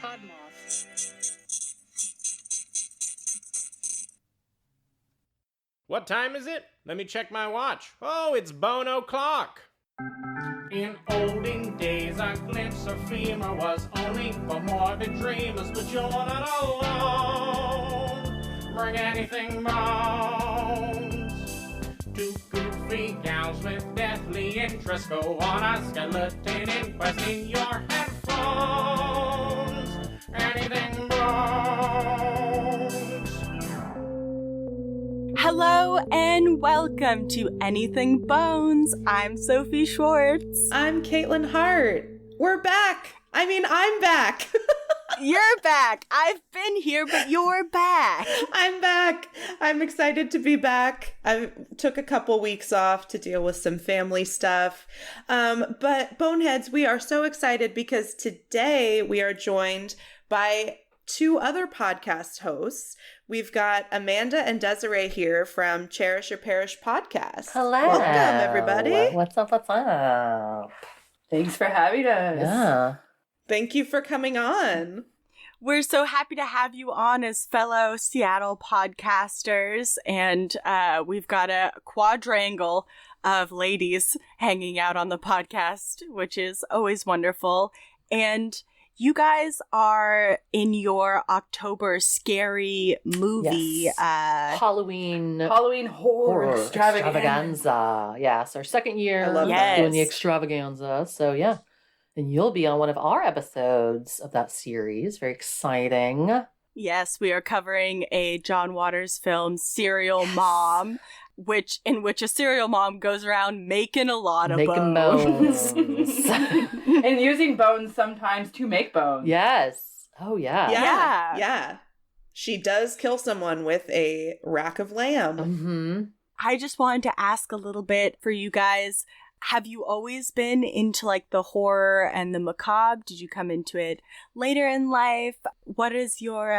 Pod moth. What time is it? Let me check my watch. Oh, it's bone o'clock. In olden days, a glimpse of femur was only for morbid dreamers, but you're not alone. Bring anything bones. Two goofy gals with deathly interest go on a skeleton inquest in your headphones. Anything bones. Hello and welcome to Anything Bones. I'm Sophie Schwartz. I'm Caitlin Hart. We're back. I'm back. You're back. I've been here, but you're back. I'm back. I'm excited to be back. I took a couple weeks off to deal with some family stuff. But Boneheads, we are so excited because today we are joined by two other podcast hosts. We've got Amanda and Desiree here from Cherish Your Parish podcast. Hello. Welcome, everybody. What's up? Thanks for having us. Yeah. Thank you for coming on. We're so happy to have you on as fellow Seattle podcasters, and we've got a quadrangle of ladies hanging out on the podcast, which is always wonderful. And you guys are in your October scary movie. Yes. Halloween horror extravaganza. Yes, our second year I love that. doing the extravaganza. So yeah. And you'll be on one of our episodes of that series. Very exciting. Yes, we are covering a John Waters film, Serial Mom, in which a serial mom goes around making a lot of bones. And using bones sometimes to make bones. Yes. Oh, yeah. Yeah. She does kill someone with a rack of lamb. Mm-hmm. I just wanted to ask a little bit for you guys. Have you always been into like the horror and the macabre? Did you come into it later in life? What is your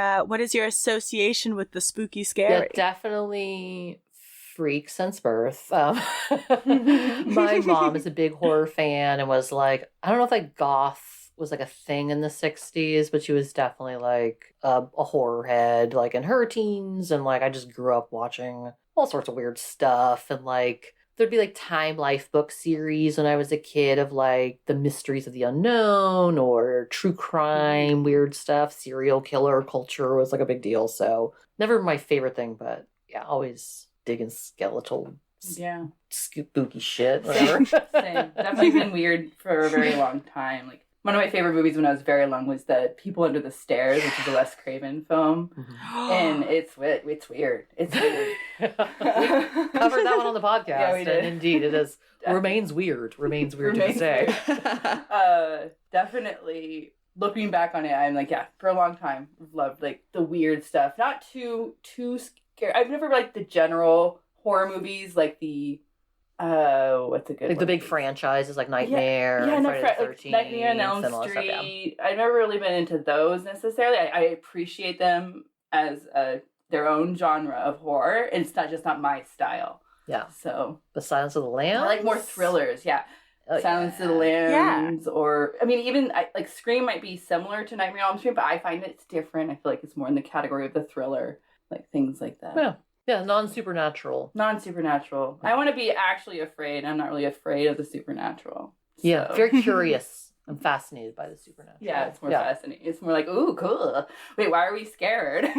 association with the spooky scary? Yeah, definitely freak since birth. My mom is a big horror fan and was like, I don't know if like goth was like a thing in the 60s, but she was definitely like a horror head like in her teens. And like I just grew up watching all sorts of weird stuff, and like there'd be like Time Life book series when I was a kid of like the mysteries of the unknown or true crime, weird stuff. Serial killer culture was like a big deal. So never my favorite thing, but yeah, always digging skeletal, spooky shit. Whatever. Same. Definitely been weird for a very long time. Like one of my favorite movies when I was very young was The People Under the Stairs, which is a Wes Craven film. Mm-hmm. And it's weird. It's weird. We covered that one on the podcast. Yeah, we did. And indeed, it is remains weird to say. Definitely looking back on it, I'm like, yeah, for a long time I've loved like the weird stuff. Not too scary. I've never liked the general horror movies, like the what's a good like one? the big franchises like Nightmare, Friday the 13th, Nightmare and Elm all that stuff, yeah. Street. I've never really been into those necessarily. I appreciate them as their own genre of horror. It's not my style. Yeah. So The Silence of the Lambs. I like more thrillers. Yeah. Oh, Silence of the Lambs, or I mean, even like Scream might be similar to Nightmare on Elm Street, but I find it's different. I feel like it's more in the category of the thriller, like things like that. Yeah, non-supernatural. Non-supernatural. I want to be actually afraid. I'm not really afraid of the supernatural. Yeah, So. very curious. I'm fascinated by the supernatural. Yeah, it's more fascinating. It's more like, ooh, cool. Wait, why are we scared?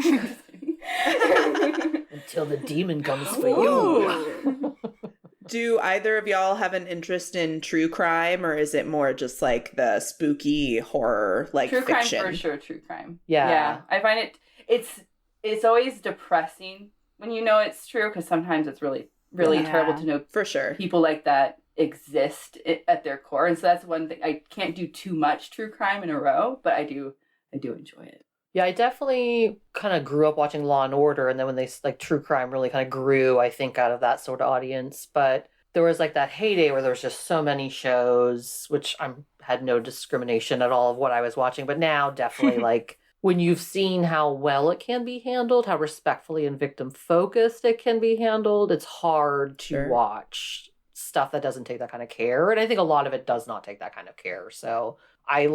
Until the demon comes for you. Do either of y'all have an interest in true crime, or is it more just like the spooky horror, like true fiction? crime for sure. True crime. Yeah. Yeah. I find it's always depressing when you know it's true, because sometimes it's really terrible to know For sure. people like that exist at their core, and so that's one thing. I can't do too much true crime in a row, but I do enjoy it. Yeah, I definitely kind of grew up watching Law and Order, and then when they like true crime really kind of grew, I think, out of that sort of audience. But there was like that heyday where there was just so many shows, which had no discrimination at all of what I was watching. But now definitely like when you've seen how well it can be handled, how respectfully and victim focused it can be handled, it's hard to watch stuff that doesn't take that kind of care. And I think a lot of it does not take that kind of care. So I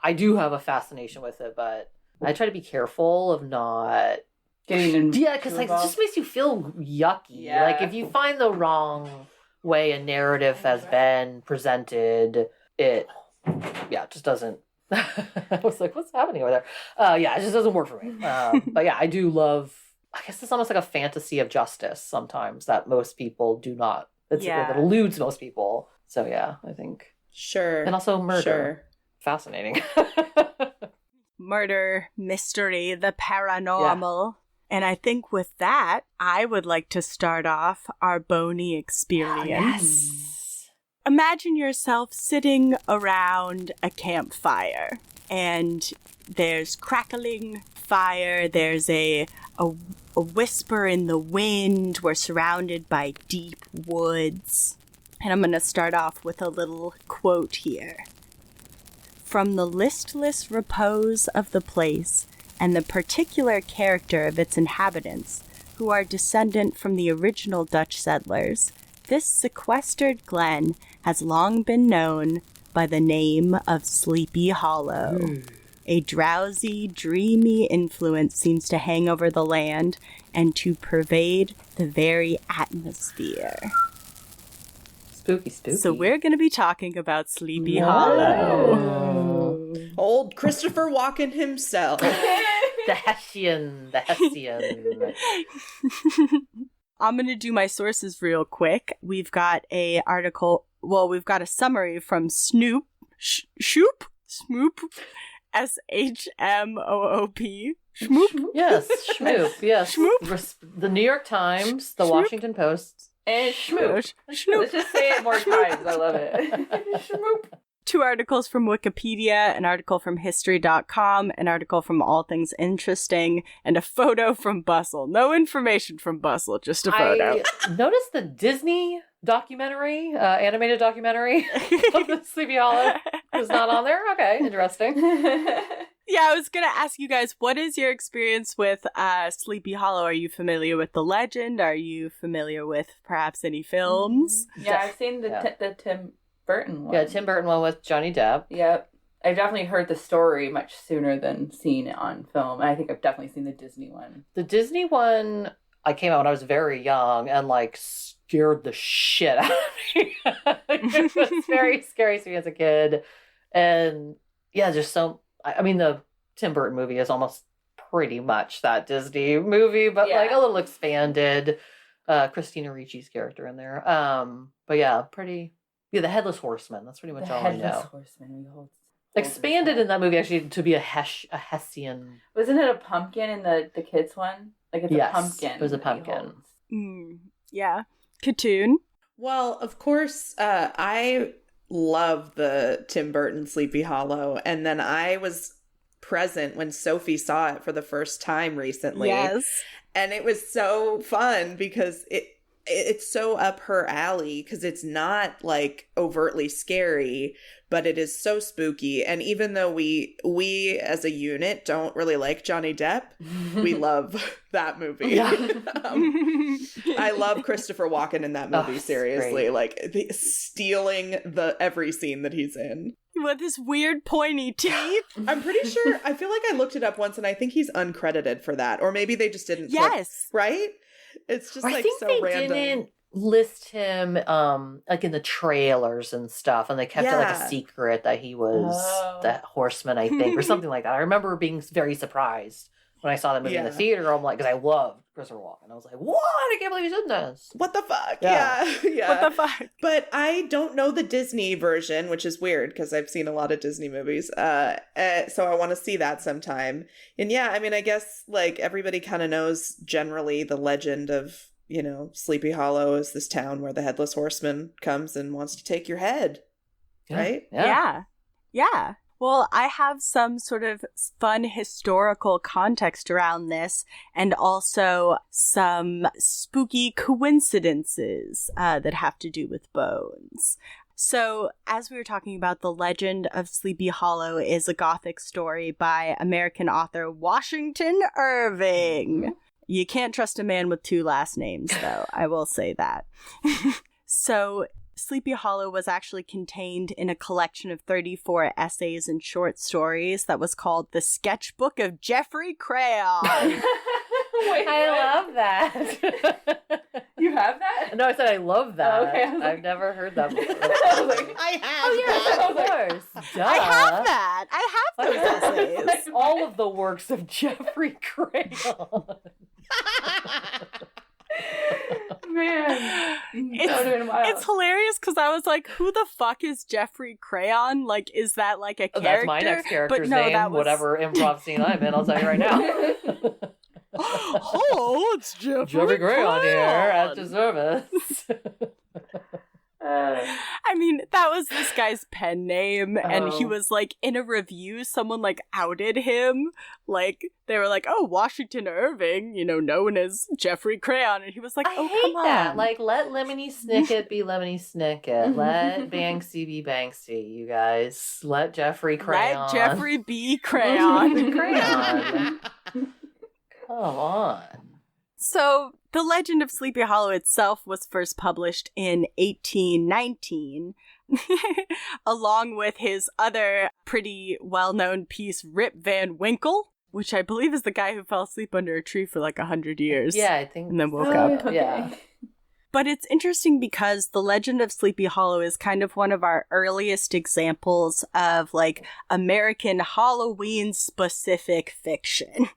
I do have a fascination with it, but I try to be careful of not getting in. Yeah, because like it just makes you feel yucky. Yeah. Like if you find the wrong way a narrative has been presented, it just doesn't. I was like, what's happening over there? It just doesn't work for me. But yeah, I do love. I guess it's almost like a fantasy of justice sometimes that most people do not. That eludes most people. So yeah, I think sure, and also murder. Sure. Fascinating. Murder, mystery, the paranormal. Yeah. And I think with that, I would like to start off our Boney experience. Yes. Imagine yourself sitting around a campfire, and there's crackling fire, there's a whisper in the wind, we're surrounded by deep woods. And I'm going to start off with a little quote here. From the listless repose of the place and the particular character of its inhabitants, who are descendant from the original Dutch settlers, this sequestered glen has long been known by the name of Sleepy Hollow. A drowsy, dreamy influence seems to hang over the land and to pervade the very atmosphere. Spooky. So we're going to be talking about Sleepy Hollow. Old Christopher Walken himself. The Hessian. I'm going to do my sources real quick. We've got a summary from Snoop, Shmoop, S-H-M-O-O-P. Shmoop? Yes, Shmoop, yes. Shmoop? The New York Times, the Shmoop? Washington Post. And Shmoop. Shmoop. Let's just say it more times. I love it. Shmoop. 2 articles from Wikipedia, an article from History.com, an article from All Things Interesting, and a photo from Bustle. No information from Bustle, just a photo. I noticed the Disney documentary, animated documentary of the Sleepy Hollow was not on there. Okay, interesting. Yeah, I was going to ask you guys, what is your experience with Sleepy Hollow? Are you familiar with the legend? Are you familiar with perhaps any films? Yeah, I've seen the Tim Burton one. Yeah, Tim Burton one with Johnny Depp. Yep. I've definitely heard the story much sooner than seen it on film. And I think I've definitely seen the Disney one. The Disney one, I came out when I was very young and like scared the shit out of me. It was very scary to me as a kid. And yeah, just the Tim Burton movie is almost pretty much that Disney movie, but like a little expanded. Christina Ricci's character in there. But yeah, the Headless Horseman. That's pretty much all I know. Headless Horseman. Expanded in that movie actually to be a Hessian. Wasn't it a pumpkin in the kids one? Like it's a pumpkin. It was a pumpkin. Yeah. Katoon. Well, of course, I love the Tim Burton Sleepy Hollow, and then I was present when Sophie saw it for the first time recently. Yes. And it was so fun because it's so up her alley because it's not like overtly scary, but it is so spooky. And even though we as a unit don't really like Johnny Depp, we love that movie. Yeah. I love Christopher Walken in that movie. Seriously, great. like stealing every scene that he's in. With his weird pointy teeth. I'm pretty sure. I feel like I looked it up once, and I think he's uncredited for that, or maybe they just didn't. Yes. Right. It's just I think they random. didn't list him like in the trailers and stuff, and they kept it like a secret that he was that horseman, I think, or something like that. I remember being very surprised when I saw that movie in the theater. I'm like, because I loved Christopher Walken. I was like, what? I can't believe he's in this. What the fuck? Yeah. What the fuck? But I don't know the Disney version, which is weird because I've seen a lot of Disney movies. So I want to see that sometime. And yeah, I mean, I guess like everybody kind of knows generally the legend of, Sleepy Hollow is this town where the Headless Horseman comes and wants to take your head. Right? Yeah. Well, I have some sort of fun historical context around this and also some spooky coincidences that have to do with bones. So, as we were talking about, the legend of Sleepy Hollow is a Gothic story by American author Washington Irving. You can't trust a man with 2 last names, though. I will say that. So, Sleepy Hollow was actually contained in a collection of 34 essays and short stories that was called The Sketchbook of Jeffrey Crayon. Wait, I love that. You have that? No, I said I love that. Oh, okay, I was like- I've never heard that before. I was like, I have Oh, yes, that. of course. Duh. I have that. I have those essays. All of the works of Jeffrey Crayon. man. That would've been wild. It's hilarious because I was like, who the fuck is Jeffrey Crayon? Like, is that like a character? That's my next character's But no, name, that was... whatever improv scene I'm in, I'll tell you right now. Hello, it's Jeffrey Jeffrey Crayon here at your Crayon. service. I mean, that was this guy's pen name, and he Oh. was like in a review, someone like outed him. Like, they were like, oh, Washington Irving, you know, known as Jeffrey Crayon. And he was like, I oh, hate come on. that. Like, let Lemony Snicket be Lemony Snicket. Let Banksy be Banksy, you guys. Let Jeffrey Crayon. Let Jeffrey be Crayon. Crayon. Come on. So, the legend of Sleepy Hollow itself was first published in 1819, along with his other pretty well-known piece, Rip Van Winkle, which I believe is the guy who fell asleep under a tree for like 100 years. Yeah, I think. And then woke Oh, up. okay. Yeah. But it's interesting because the legend of Sleepy Hollow is kind of one of our earliest examples of like American Halloween-specific fiction.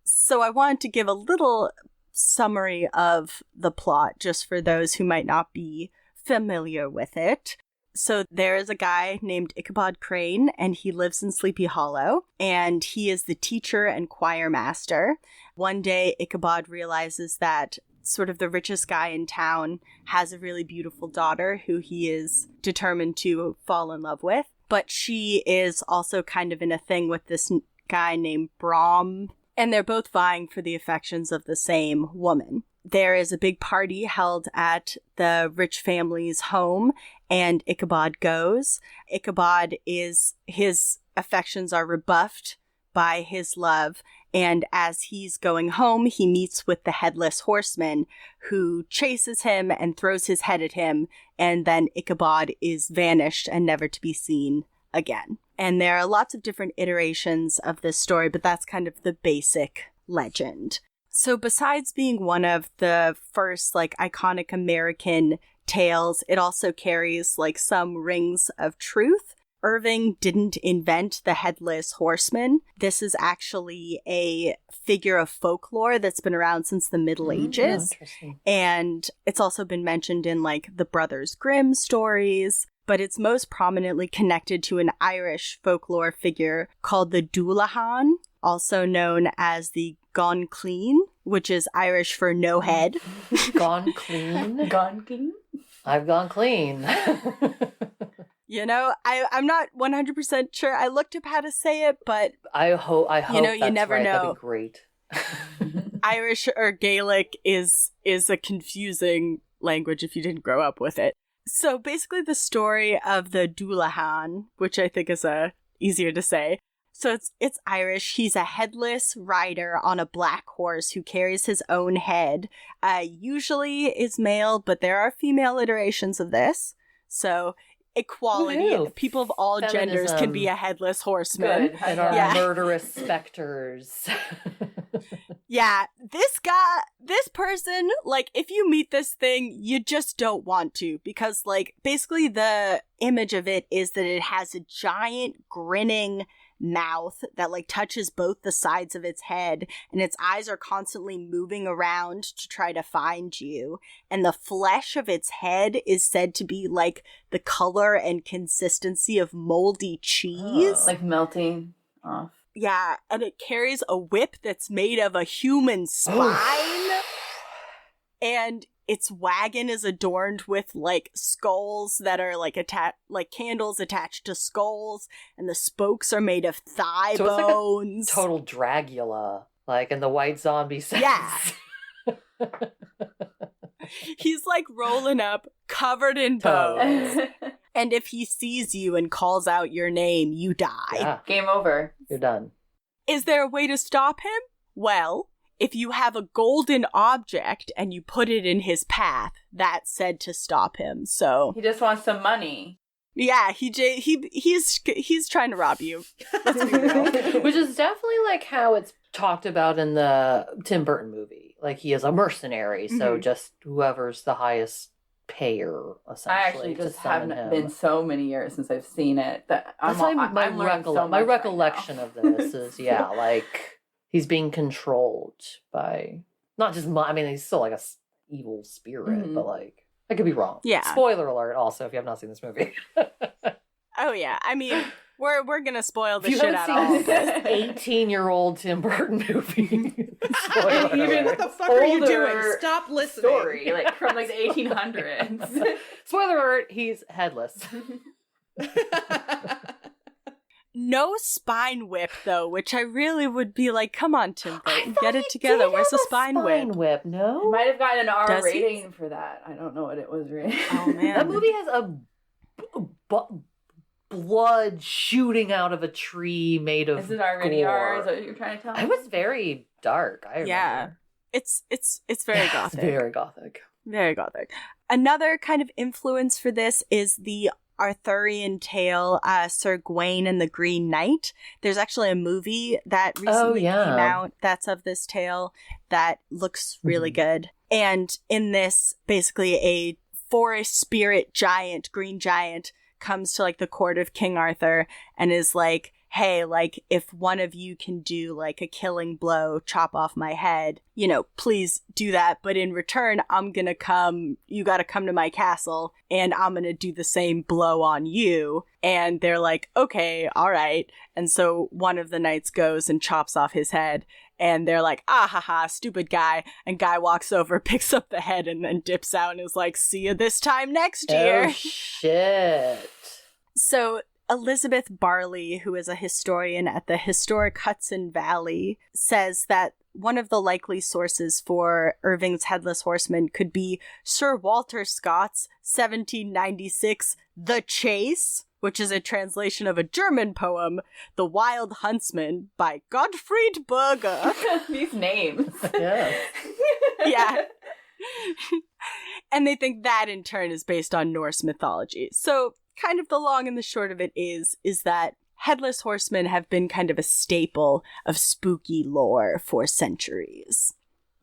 So I wanted to give a little summary of the plot just for those who might not be familiar with it. So there is a guy named Ichabod Crane, and he lives in Sleepy Hollow, and he is the teacher and choir master. One day, Ichabod realizes that sort of the richest guy in town has a really beautiful daughter who he is determined to fall in love with, but she is also kind of in a thing with this guy named Brom, and they're both vying for the affections of the same woman. There is a big party held at the rich family's home, and Ichabod goes. Ichabod his affections are rebuffed by his love, and as he's going home, he meets with the Headless Horseman, who chases him and throws his head at him, and then Ichabod is vanished and never to be seen again. And there are lots of different iterations of this story, but that's kind of the basic legend. So besides being one of the first like iconic American tales, it also carries like some rings of truth. Irving didn't invent the Headless Horseman. This is actually a figure of folklore that's been around since the Middle Ages. Interesting. And it's also been mentioned in like the Brothers Grimm stories, but it's most prominently connected to an Irish folklore figure called the Doulahan, also known as the Gone Clean, which is Irish for no head. Gone clean? Gone clean? I've gone clean. You know, I'm not 100% sure. I looked up how to say it, but I hope you know, you that's never right. know. That'd be great. Irish or Gaelic is a confusing language if you didn't grow up with it. So basically the story of the Doulahan, which I think is easier to say. So it's Irish. He's a headless rider on a black horse who carries his own head. Usually is male, but there are female iterations of this. So equality. Woohoo. People of all genders can be a headless horseman. Good. And our Yeah. murderous specters. Yeah, this person, like, if you meet this thing, you just don't want to, because, like, basically the image of it is that it has a giant grinning mouth that, like, touches both the sides of its head, and its eyes are constantly moving around to try to find you, and the flesh of its head is said to be, like, the color and consistency of moldy cheese. Like melting off. Yeah, and it carries a whip that's made of a human spine. And its wagon is adorned with like skulls that are like like candles attached to skulls, and the spokes are made of thigh So it's like a bones. Total Dragula, like in the White Zombie sense. Yeah. He's like rolling up, covered in bones. And if he sees you and calls out your name, you die. Yeah, Game over. you're done. Is there a way to stop him? Well, if you have a golden object and you put it in his path, that's said to stop him. So he just wants some money. Yeah, he's trying to rob you. Let's be real. Which is definitely like how it's talked about in the Tim Burton movie. Like he is a mercenary, so just whoever's the highest payer, essentially. I actually just haven't been so many years since I've seen it that my recollection of this is like he's being controlled by not just I mean he's still like a evil spirit, but like I could be wrong. Yeah. Spoiler alert. Also, if you have not seen this movie. Oh yeah, I mean we're gonna spoil the shit out of all of this. 18-year-old Tim Burton movie. Spoiler alert. What the fuck are you doing? Stop listening. Story like from like the 1800s. Spoiler alert. He's headless. No spine whip though, which I really would be like, come on, Tim Burton, get it together. Where's the spine whip? No, he might have gotten an R rating for that. I don't know what it was rated. Oh man, that movie has a blood shooting out of a tree made of. Is it already R? Is that what you're trying to tell me? It was very dark. I remember. Yeah, it's very gothic. It's very gothic. Very gothic. Another kind of influence for this is the Arthurian tale, Sir Gawain and the Green Knight. There's actually a movie that recently came out that's of this tale that looks really good. And in this, basically a forest spirit giant, green giant, comes to like the court of King Arthur and is like, hey, like if one of you can do like a killing blow, chop off my head, you know, please do that. But in return, you gotta come to my castle and I'm gonna do the same blow on you. And they're like, okay, all right. And so one of the knights goes and chops off his head. And they're like, ah ha ha, stupid guy. And guy walks over, picks up the head, and then dips out and is like, see you this time next year. Oh, shit. So Elizabeth Barley, who is a historian at the historic Hudson Valley, says that one of the likely sources for Irving's Headless Horseman could be Sir Walter Scott's 1796 The Chase, which is a translation of a German poem, The Wild Huntsman, by Gottfried Burger. These names. Yeah. Yeah. And they think that in turn is based on Norse mythology. So kind of the long and the short of it is that Headless Horsemen have been kind of a staple of spooky lore for centuries.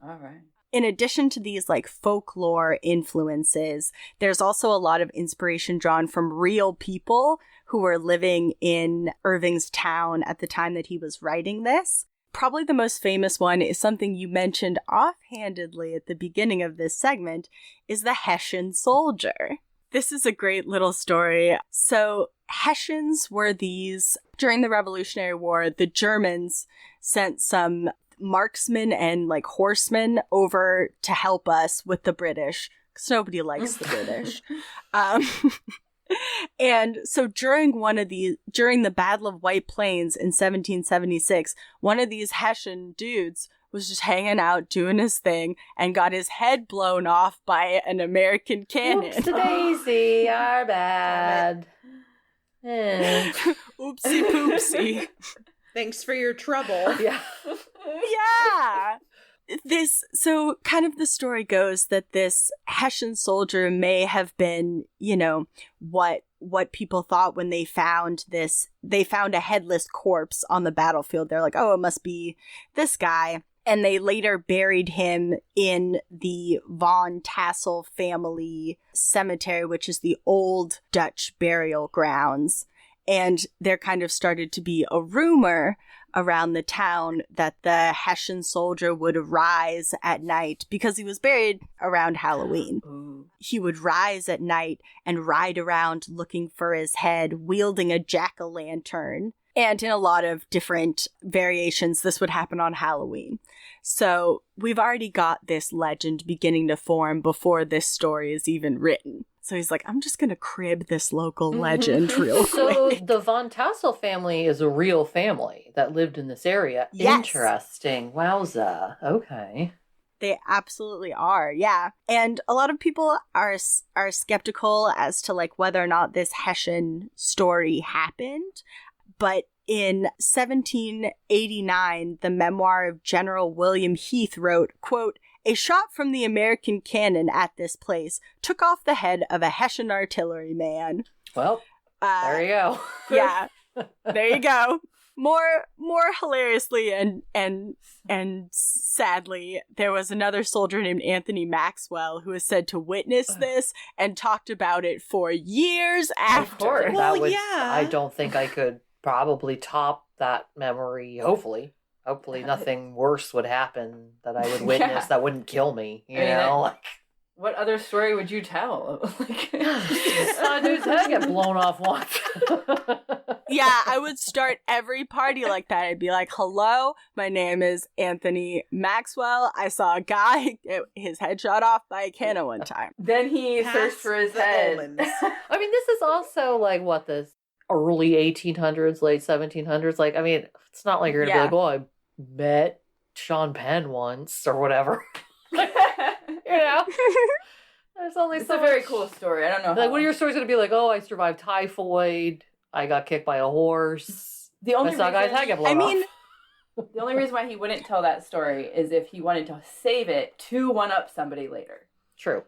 All right. In addition to these like folklore influences, there's also a lot of inspiration drawn from real people who were living in Irving's town at the time that he was writing this. Probably the most famous one is something you mentioned offhandedly at the beginning of this segment, is the Hessian soldier. This is a great little story. So Hessians were these, during the Revolutionary War, the Germans sent some marksmen and like horsemen over to help us with the British, because nobody likes the British. And so during the Battle of White Plains in 1776, one of these Hessian dudes was just hanging out doing his thing and got his head blown off by an American cannon. Oopsie-daisy, our bad. Oopsie poopsie. Thanks for your trouble. Yeah. Yeah. So kind of the story goes that this Hessian soldier may have been, you know, what people thought when they found a headless corpse on the battlefield. They're like, oh, it must be this guy. And they later buried him in the Von Tassel family cemetery, which is the old Dutch burial grounds. And there kind of started to be a rumor around the town that the Hessian soldier would rise at night because he was buried around Halloween. Ooh. He would rise at night and ride around looking for his head, wielding a jack-o'-lantern. And in a lot of different variations, this would happen on Halloween. So we've already got this legend beginning to form before this story is even written. So he's like, I'm just going to crib this local legend real quick. So the Von Tassel family is a real family that lived in this area. Yes. Interesting. Wowza. Okay. They absolutely are, yeah. And a lot of people are skeptical as to like whether or not this Hessian story happened. But in 1789, the memoir of General William Heath wrote, quote, "A shot from the American cannon at this place took off the head of a Hessian artilleryman." Well, there you go. Yeah, there you go. More hilariously and sadly, there was another soldier named Anthony Maxwell who is said to witness this and talked about it for years after. Of course. Well, I don't think I could probably top that memory. Hopefully nothing worse would happen that I would witness that wouldn't kill me. You know, like. What other story would you tell? Like, dude's head get blown off once. Yeah, I would start every party like that. I'd be like, "Hello, my name is Anthony Maxwell. I saw a guy get his head shot off by a cannon one time." then he searched for his head. I mean, this is also like what, the early 1800s, late 1700s. Like, I mean, it's not like you're gonna be like, "Oh, I met Sean Penn once" or whatever. You know, there's only It's so a very much. cool story. I don't know. Like, what are your stories gonna be like? Oh, I survived typhoid. I got kicked by a horse. The only I saw a guy's head get blown off. the only reason why he wouldn't tell that story is if he wanted to save it to one up somebody later. True.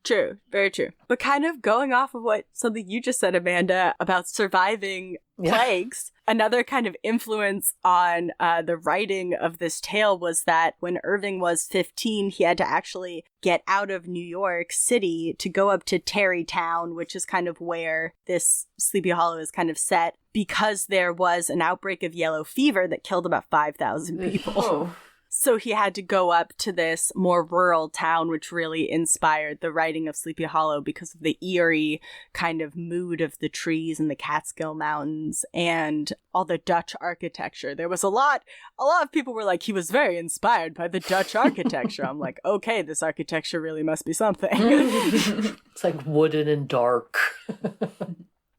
True, very true. But kind of going off of something you just said, Amanda, about surviving plagues, another kind of influence on the writing of this tale was that when Irving was 15, he had to actually get out of New York City to go up to Tarrytown, which is kind of where this Sleepy Hollow is kind of set, because there was an outbreak of yellow fever that killed about 5,000 people. Oh. So he had to go up to this more rural town, which really inspired the writing of Sleepy Hollow because of the eerie kind of mood of the trees and the Catskill Mountains and all the Dutch architecture. There was a lot of people were like, he was very inspired by the Dutch architecture. I'm like, okay, this architecture really must be something. It's like wooden and dark.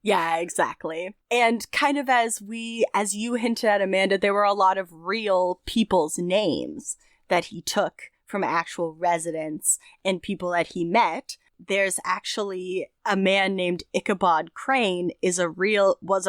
Yeah, exactly. And kind of as you hinted at, Amanda, there were a lot of real people's names that he took from actual residents and people that he met. There's actually a man named Ichabod Crane was a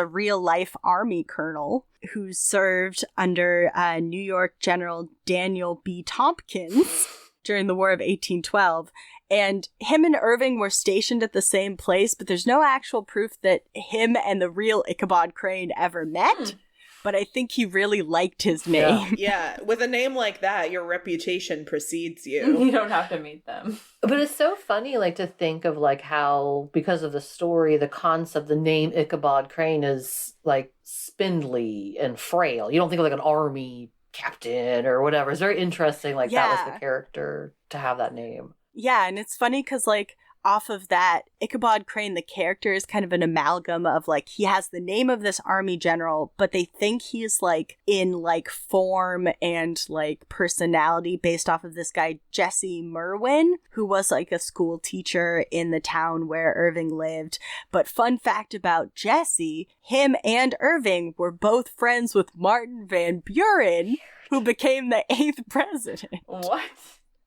real life army colonel who served under New York General Daniel B. Tompkins during the War of 1812. And him and Irving were stationed at the same place, but there's no actual proof that him and the real Ichabod Crane ever met. But I think he really liked his name. Yeah, with a name like that, your reputation precedes you. You don't have to meet them. But it's so funny, like, to think of, like, how, because of the story, the concept, the name Ichabod Crane is, like, spindly and frail. You don't think of, like, an army captain or whatever. It's very interesting, like, that was the character to have that name. Yeah, and it's funny because, like, off of that, Ichabod Crane, the character, is kind of an amalgam of, like, he has the name of this army general, but they think he's, like, in, like, form and, like, personality based off of this guy, Jesse Merwin, who was, like, a school teacher in the town where Irving lived. But fun fact about Jesse, him and Irving were both friends with Martin Van Buren, who became the 8th president. What?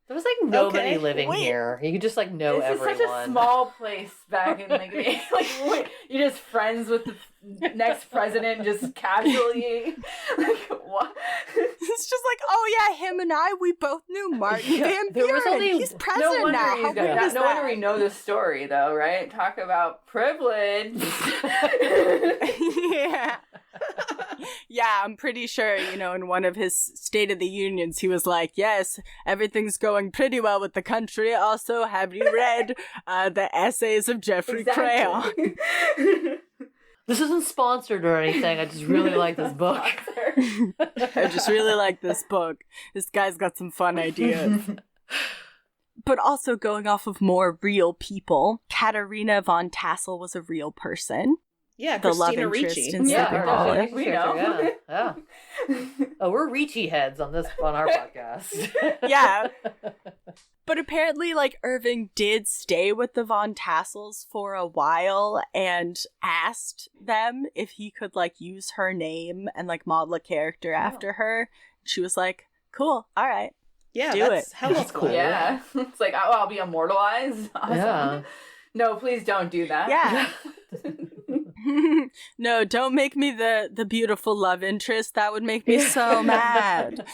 There was, like, nobody living here. You could just, like, know everyone. This is such a small place back in, like, you're just friends with the next president, just casually. Like, what? It's just like, oh yeah, him and we both knew Martin Van There was Buren. only- He's president now. How weird is No that? wonder we know this story, though, right? Talk about privilege. Yeah. Yeah, I'm pretty sure, in one of his State of the Unions, he was like, yes, everything's going pretty well with the country. Also, have you read the essays of Jeffrey Crayon? This isn't sponsored or anything. I just really like this book. I just really like this book. This guy's got some fun ideas. But also going off of more real people, Katharina von Tassel was a real person. Yeah, the love Christina interest Ricci. in Sleepy Hollow. We know. Yeah. Oh, we're Ricci heads on our podcast. Yeah. But apparently, like, Irving did stay with the Von Tassels for a while and asked them if he could, like, use her name and, like, model a character after her. She was like, cool, all right. Yeah, do that's it. hella cool. Yeah. It's like, oh, I'll be immortalized. Awesome. Yeah. No, please don't do that. Yeah. No, don't make me the beautiful love interest. That would make me so mad.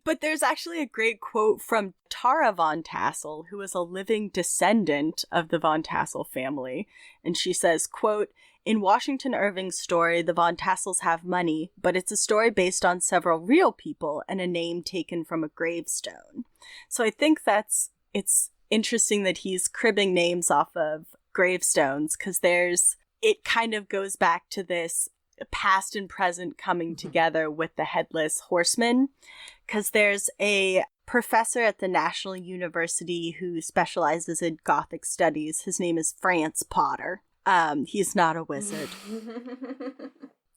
But there's actually a great quote from Tara von Tassel, who is a living descendant of the von Tassel family. And she says, quote, "In Washington Irving's story, the von Tassels have money, but it's a story based on several real people and a name taken from a gravestone." So I think it's interesting that he's cribbing names off of gravestones, because it kind of goes back to this past and present coming together with the Headless Horseman, because there's a professor at the National University who specializes in Gothic studies. His name is France Potter. He's not a wizard.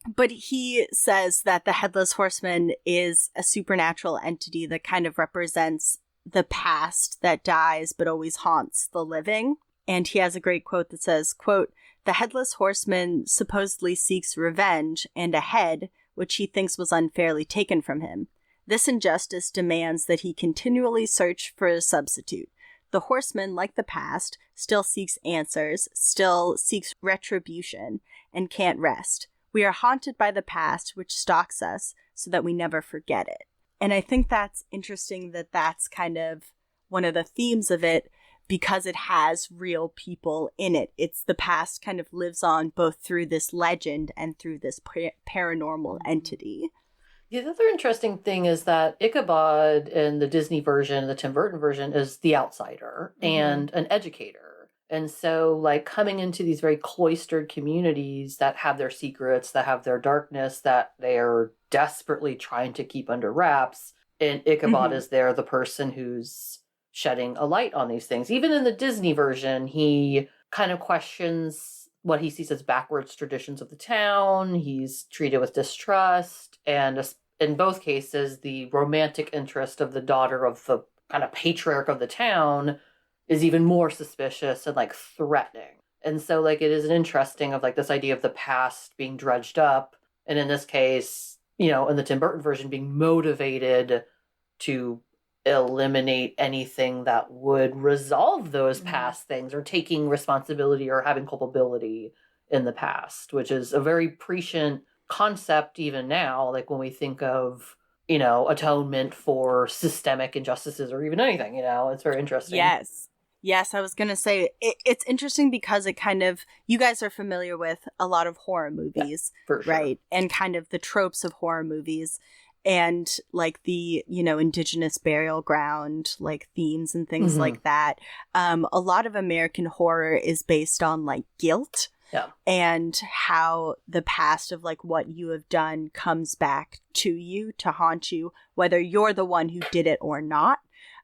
But he says that the Headless Horseman is a supernatural entity that kind of represents the past that dies but always haunts the living. And he has a great quote that says, quote, "The Headless Horseman supposedly seeks revenge and a head, which he thinks was unfairly taken from him. This injustice demands that he continually search for a substitute. The horseman, like the past, still seeks answers, still seeks retribution, and can't rest. We are haunted by the past, which stalks us so that we never forget it." And I think that's interesting that that's kind of one of the themes of it, because it has real people in it. It's the past kind of lives on both through this legend and through this paranormal entity. Yeah, the other interesting thing is that Ichabod in the Disney version, the Tim Burton version, is the outsider and an educator. And so, like, coming into these very cloistered communities that have their secrets, that have their darkness, that they are desperately trying to keep under wraps, and Ichabod is there, the person who's shedding a light on these things. Even in the Disney version, he kind of questions what he sees as backwards traditions of the town. He's treated with distrust. And in both cases, the romantic interest of the daughter of the kind of patriarch of the town is even more suspicious and, like, threatening. And so, like, it is an interesting of, like, this idea of the past being dredged up. And in this case, you know, in the Tim Burton version, being motivated to eliminate anything that would resolve those past things, or taking responsibility or having culpability in the past, which is a very prescient concept even now, like when we think of, you know, atonement for systemic injustices or even anything, you know, it's very interesting. Yes, I was going to say, it's interesting because it kind of, you guys are familiar with a lot of horror movies, for sure. Right? And kind of the tropes of horror movies. And, like, the, you know, indigenous burial ground, like, themes and things like that. A lot of American horror is based on, like, guilt. Yeah. And how the past of, like, what you have done comes back to you, to haunt you, whether you're the one who did it or not.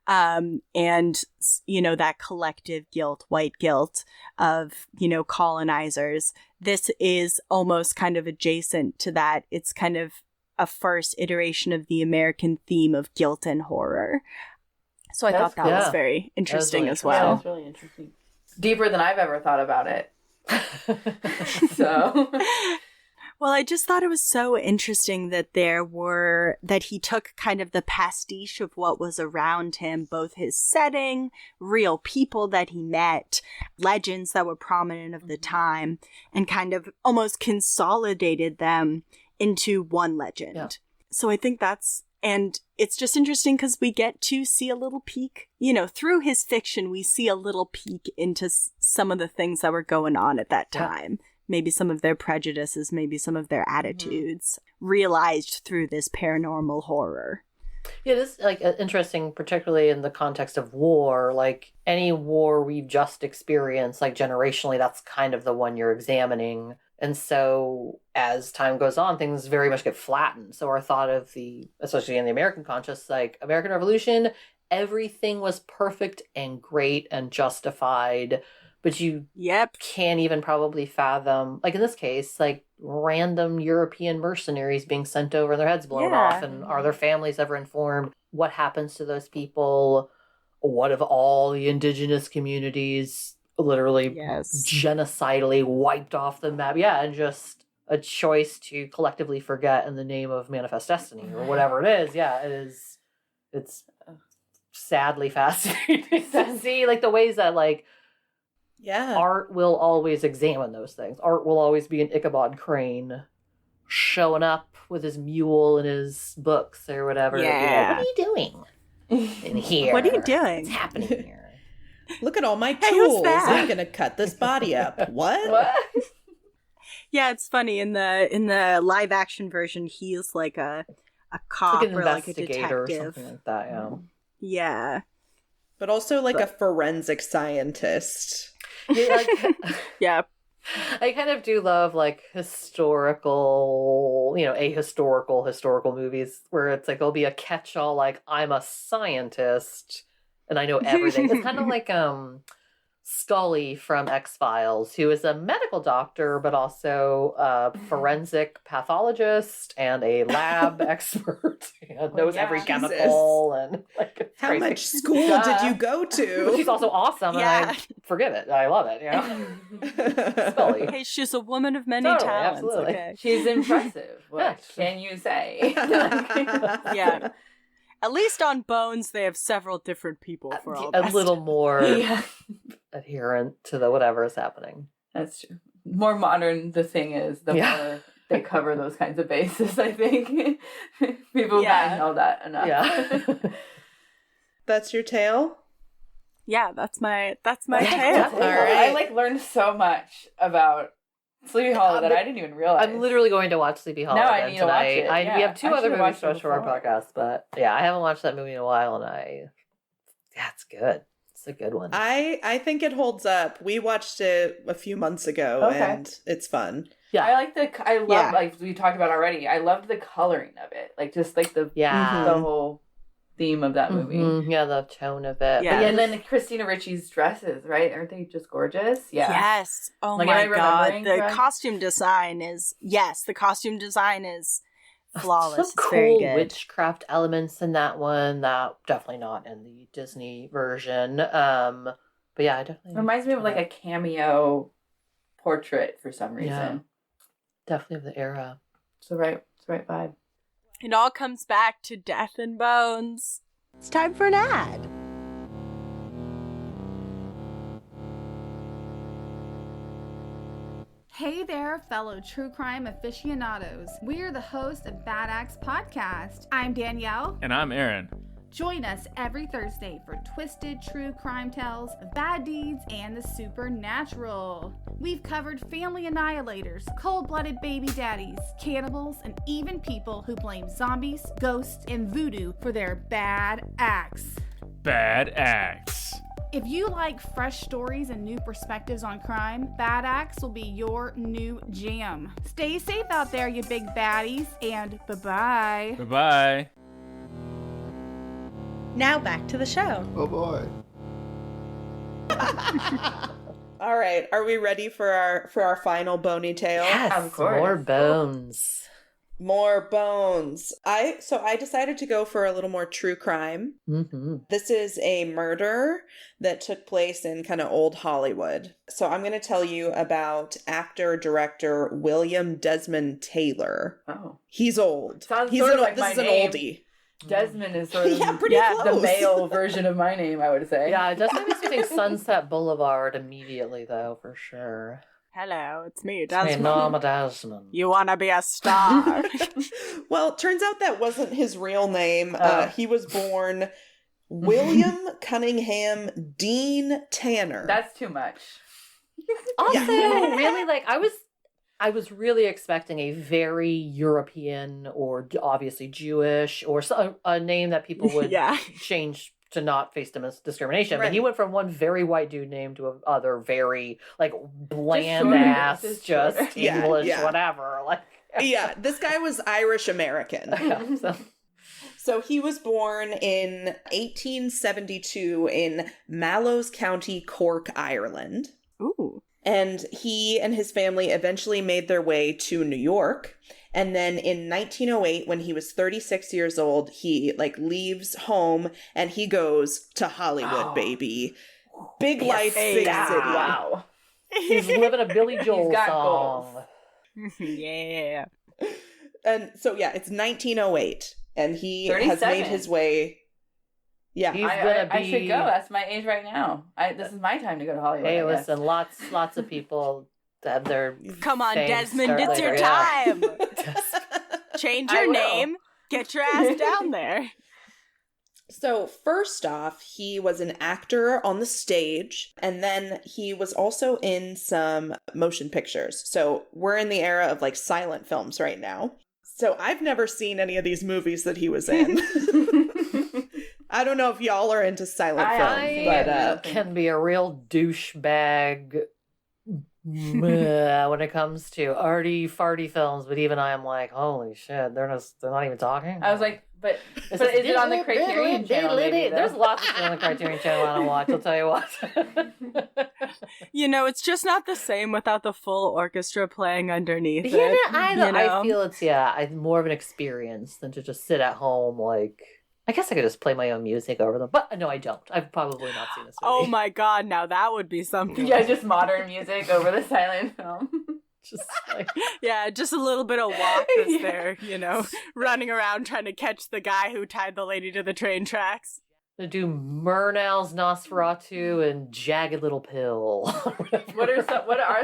And, you know, that collective guilt, white guilt of, you know, colonizers. This is almost kind of adjacent to that. It's kind of a first iteration of the American theme of guilt and horror. So I thought that was very interesting as well. Yeah, that's really interesting. Deeper than I've ever thought about it. So... Well, I just thought it was so interesting that that he took kind of the pastiche of what was around him, both his setting, real people that he met, legends that were prominent of the time, and kind of almost consolidated them into one legend. Yeah. So I think and it's just interesting because we get to see a little peek, you know, through his fiction, we see a little peek into some of the things that were going on at that time. Yeah. Maybe some of their prejudices, maybe some of their attitudes, realized through this paranormal horror. Yeah, it is, like, interesting, particularly in the context of war. Like, any war we've just experienced, like, generationally, that's kind of the one you're examining. And so, as time goes on, things very much get flattened. So our thought of especially in the American conscious, like, American Revolution, everything was perfect and great and justified. But you can't even probably fathom, like in this case, like random European mercenaries being sent over and their heads blown off. And are their families ever informed? What happens to those people? What of all the indigenous communities literally genocidally wiped off the map? Yeah, and just a choice to collectively forget in the name of Manifest Destiny or whatever it is. Yeah, it is. It's sadly fascinating to see, like, the ways that, like, Yeah. Art will always examine those things. Art will always be an Ichabod Crane showing up with his mule and his books or whatever. Yeah. Be like, what are you doing in here? What are you doing? What's happening here? Look at all my Hey, who's tools. that? I'm gonna cut this body up. What? What? Yeah, it's funny in the live action version. He's like a cop Like an or like a investigator or detective. something like that, yeah. Yeah, But also like a forensic scientist. Yeah, like, yeah. I kind of do love like historical, historical movies where it's like there'll be a catch-all like I'm a scientist and I know everything. It's kind of like Scully from X-Files, who is a medical doctor but also a forensic pathologist and a lab expert and knows every Jesus. chemical and like it's How crazy. much school did you go But to? she's also awesome Yeah. and I forgive it. I love it, Scully. Hey, she's a woman of many Totally, talents. absolutely. Okay. She's impressive. What Yeah. can you say? Yeah. At least on Bones, they have several different people for all A that little stuff. more Yeah, adherent to the whatever is happening. that's true. More modern the thing is, the Yeah. more they cover those kinds of bases, I think. People Yeah. gotten know that enough. Yeah. That's your tale? Yeah, that's my That's tale. cool. All right. I learned so much about Sleepy Hollow that I didn't even realize. I'm literally going to watch Sleepy Hollow Now I again need to watch tonight. it, yeah. We have two I other should've movies to watched it watch for our before. podcast, but yeah, I haven't watched that movie in a while, and it's good. It's a good one. I think it holds up. We watched it a few months ago Okay. and it's fun. Yeah. I love Yeah. like we talked about already. I loved the coloring of it, like just like the Yeah. the whole theme of that movie. Mhm. Yeah, the tone of it. Yeah. But And then Christina Ricci's dresses, right? Aren't they just gorgeous? Yeah. Yes. Oh Like, am my I god. remembering The correct? costume design is flawless. Some It's very cool good. witchcraft elements in that one. That definitely not in the Disney version. But yeah, I definitely Reminds me of like a cameo portrait for some reason. Yeah. definitely of the era. It's the right vibe. It all comes back to Death and Bones. It's time for an ad. Hey there, fellow true crime aficionados. We're the hosts of Bad Axe Podcast. I'm Danielle. And I'm Aaron. Join us every Thursday for twisted true crime tales of bad deeds and the supernatural. We've covered family annihilators, cold-blooded baby daddies, cannibals, and even people who blame zombies, ghosts, and voodoo for their bad acts. Bad Axe. If you like fresh stories and new perspectives on crime, Bad Axe will be your new jam. Stay safe out there, you big baddies, and bye-bye. Bye-bye. Now back to the show. Oh boy. All right, are we ready for our final bony tale? Yes, Of course. more bones. More bones. I decided to go for a little more true crime. Mm-hmm. This is a murder that took place in kind of old Hollywood. So I'm going to tell you about actor-director William Desmond Taylor. Oh. He's old. Sounds He's sort of an, like this my is an name. oldie. Desmond is sort of Yeah, pretty the close. male version of my name, I would say. Yeah, it definitely makes me think Sunset Boulevard immediately, though, for sure. Hello, it's me, Hey, Desmond. Norma Desmond. You wanna be a star? Well, turns out that wasn't his real name. Oh. He was born William Cunningham Dean Tanner. That's too much. Also, Yeah. really, like, I was really expecting a very European or obviously Jewish or a name that people would Yeah. change to not face discrimination. But he Right. went from one very white dude name to other very, like, bland shorter, ass, just just shorter. Yeah, English, yeah. whatever. Like, Yeah, this guy was Irish American. yeah, so. So he was born in 1872 in Mallows County, Cork, Ireland. Ooh. And he and his family eventually made their way to New York. And then in 1908, when he was 36 years old, he leaves home and he goes to Hollywood, Oh. baby. Big life, big Yeah. city. Wow. He's living a Billy Joel got song. Yeah. And so, yeah, it's 1908. And he has 37. made his way. Yeah. He's gonna be. I should go. That's my age right now. This is my time to go to Hollywood. Hey, I guess. listen, lots of people have their. Come on, fame Desmond, start it's your later, yeah. time. Change I your will. name. Get your ass down there. So first off, he was an actor on the stage, and then he was also in some motion pictures. So we're in the era of like silent films right now. So I've never seen any of these movies that he was in. I don't know if y'all are into silent films, but can be a real douchebag when it comes to arty farty films. But even I am like, holy shit, they're not even talking. I was like, but is it on the Criterion Channel? Maybe, there's lots of stuff on the Criterion Channel I don't watch. I'll tell you what. You know, it's just not the same without the full orchestra playing underneath it. I feel it's more of an experience than to just sit at home. Like, I guess I could just play my own music over them, but no, I don't. I've probably not seen this movie. Oh my god, now that would be something. Yeah, just modern music over the silent film. Just like, yeah, just a little bit of walk is there, you know, running around trying to catch the guy who tied the lady to the train tracks. to do Murnau's Nosferatu and Jagged Little Pill. What are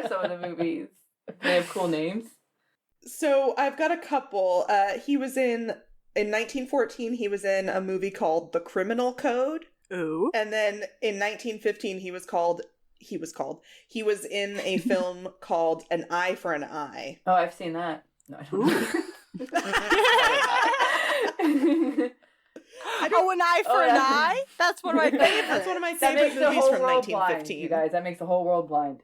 some of the movies? They have cool names. So I've got a couple. He was in 1914. He was in a movie called The Criminal Code. Ooh. And then in 1915, he was in a film called An Eye for an Eye. Oh, I've seen that. No, I don't. An Eye for an Eye? That's one of my favorites. That's one of my favorite movies from 1915. Blind, you guys, that makes the whole world blind.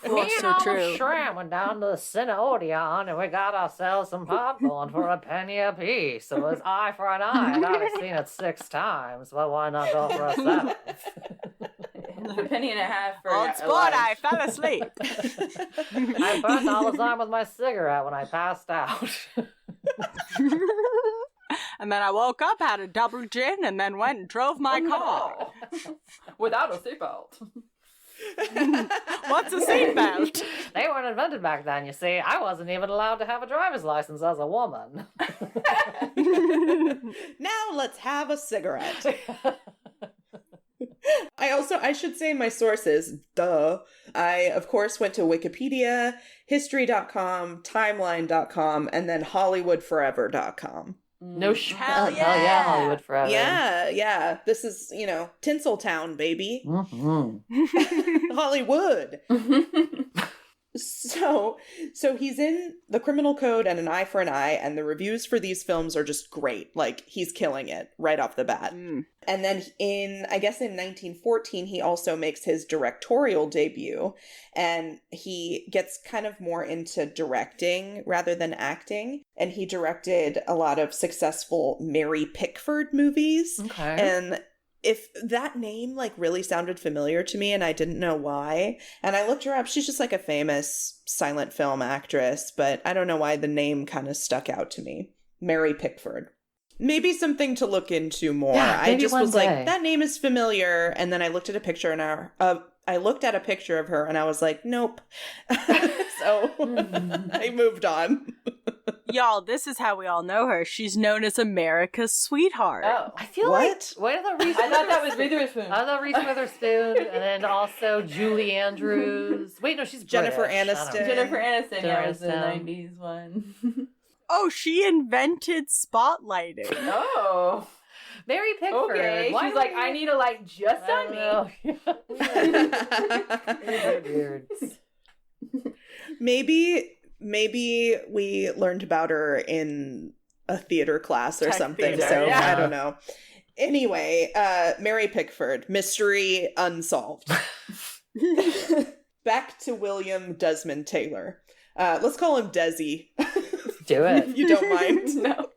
Oh, Me so and all true. the shrimp went down to the Cine Odeon and we got ourselves some popcorn for a penny a piece. So it was eye for an eye. And I've seen it 6 times, but why not go for a 7th? A penny and a half for Old a sport, lunch. I fell asleep. I burned all the time with my cigarette when I passed out. And then I woke up, had a double gin, and then went and drove my car. No. Without a seatbelt. What's a seatbelt? They weren't invented back then, you see. I wasn't even allowed to have a driver's license as a woman. Now let's have a cigarette. I should say my sources, duh. I, of course, went to Wikipedia, history.com, timeline.com, and then hollywoodforever.com. No shit. Hell yeah. Hell yeah, Hollywood Forever. Yeah. This is, Tinseltown, baby. Mm-hmm. Hollywood. So he's in The Criminal Code and An Eye for an Eye, and the reviews for these films are just great. Like, he's killing it right off the bat. Mm. And then in 1914, he also makes his directorial debut, and he gets kind of more into directing rather than acting. And he directed a lot of successful Mary Pickford movies. Okay. And if that name really sounded familiar to me and I didn't know why, and I looked her up, she's just like a famous silent film actress, but I don't know why the name kind of stuck out to me. Mary Pickford. Maybe something to look into more. Yeah, I just was day. like, that name is familiar, and then I looked at a picture of her and I was like, nope. So I moved on. Y'all, this is how we all know her. She's known as America's sweetheart. Oh. I feel What? Wait till Reese I thought that was Witherspoon. I thought Reese Witherspoon, and then also Julie Andrews. Wait, no, she's Jennifer British. I don't know. Aniston. Jennifer Aniston, yeah, was the Aniston. 90s one. Oh, she invented spotlighting. Oh. Mary Pickford. Okay. Why She's would like, you- I need a light just I on me. don't know. Weird. Maybe we learned about her in a theater class or Tech something, theater, so yeah. I don't know. Anyway, Mary Pickford, mystery unsolved. Back to William Desmond Taylor. Let's call him Desi. Do it. If you don't mind. No.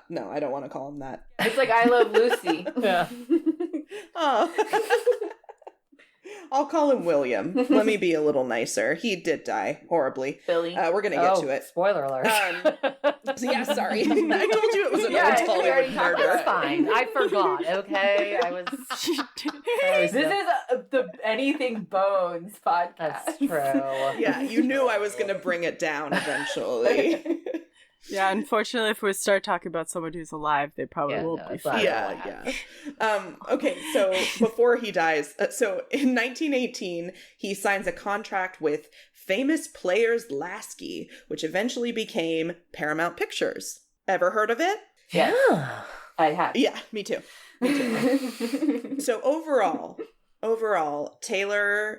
No, I don't want to call him that. It's like I Love Lucy. Yeah. Oh. I'll call him William. Let me be a little nicer. He did die horribly. Billy. We're going to get Oh, to it. Spoiler alert. Yeah, sorry. I told you it was an Yeah, old we already Hollywood talked murder. It's fine. I forgot. Okay, I was. This is the Anything Bones podcast. That's true. Yeah, you knew I was going to bring it down eventually. Yeah, unfortunately, if we start talking about someone who's alive, they probably won't be fine. Yeah. Okay, so before he dies, so in 1918, he signs a contract with Famous Players Lasky, which eventually became Paramount Pictures. Ever heard of it? Yeah. I have. Yeah, me too. So overall,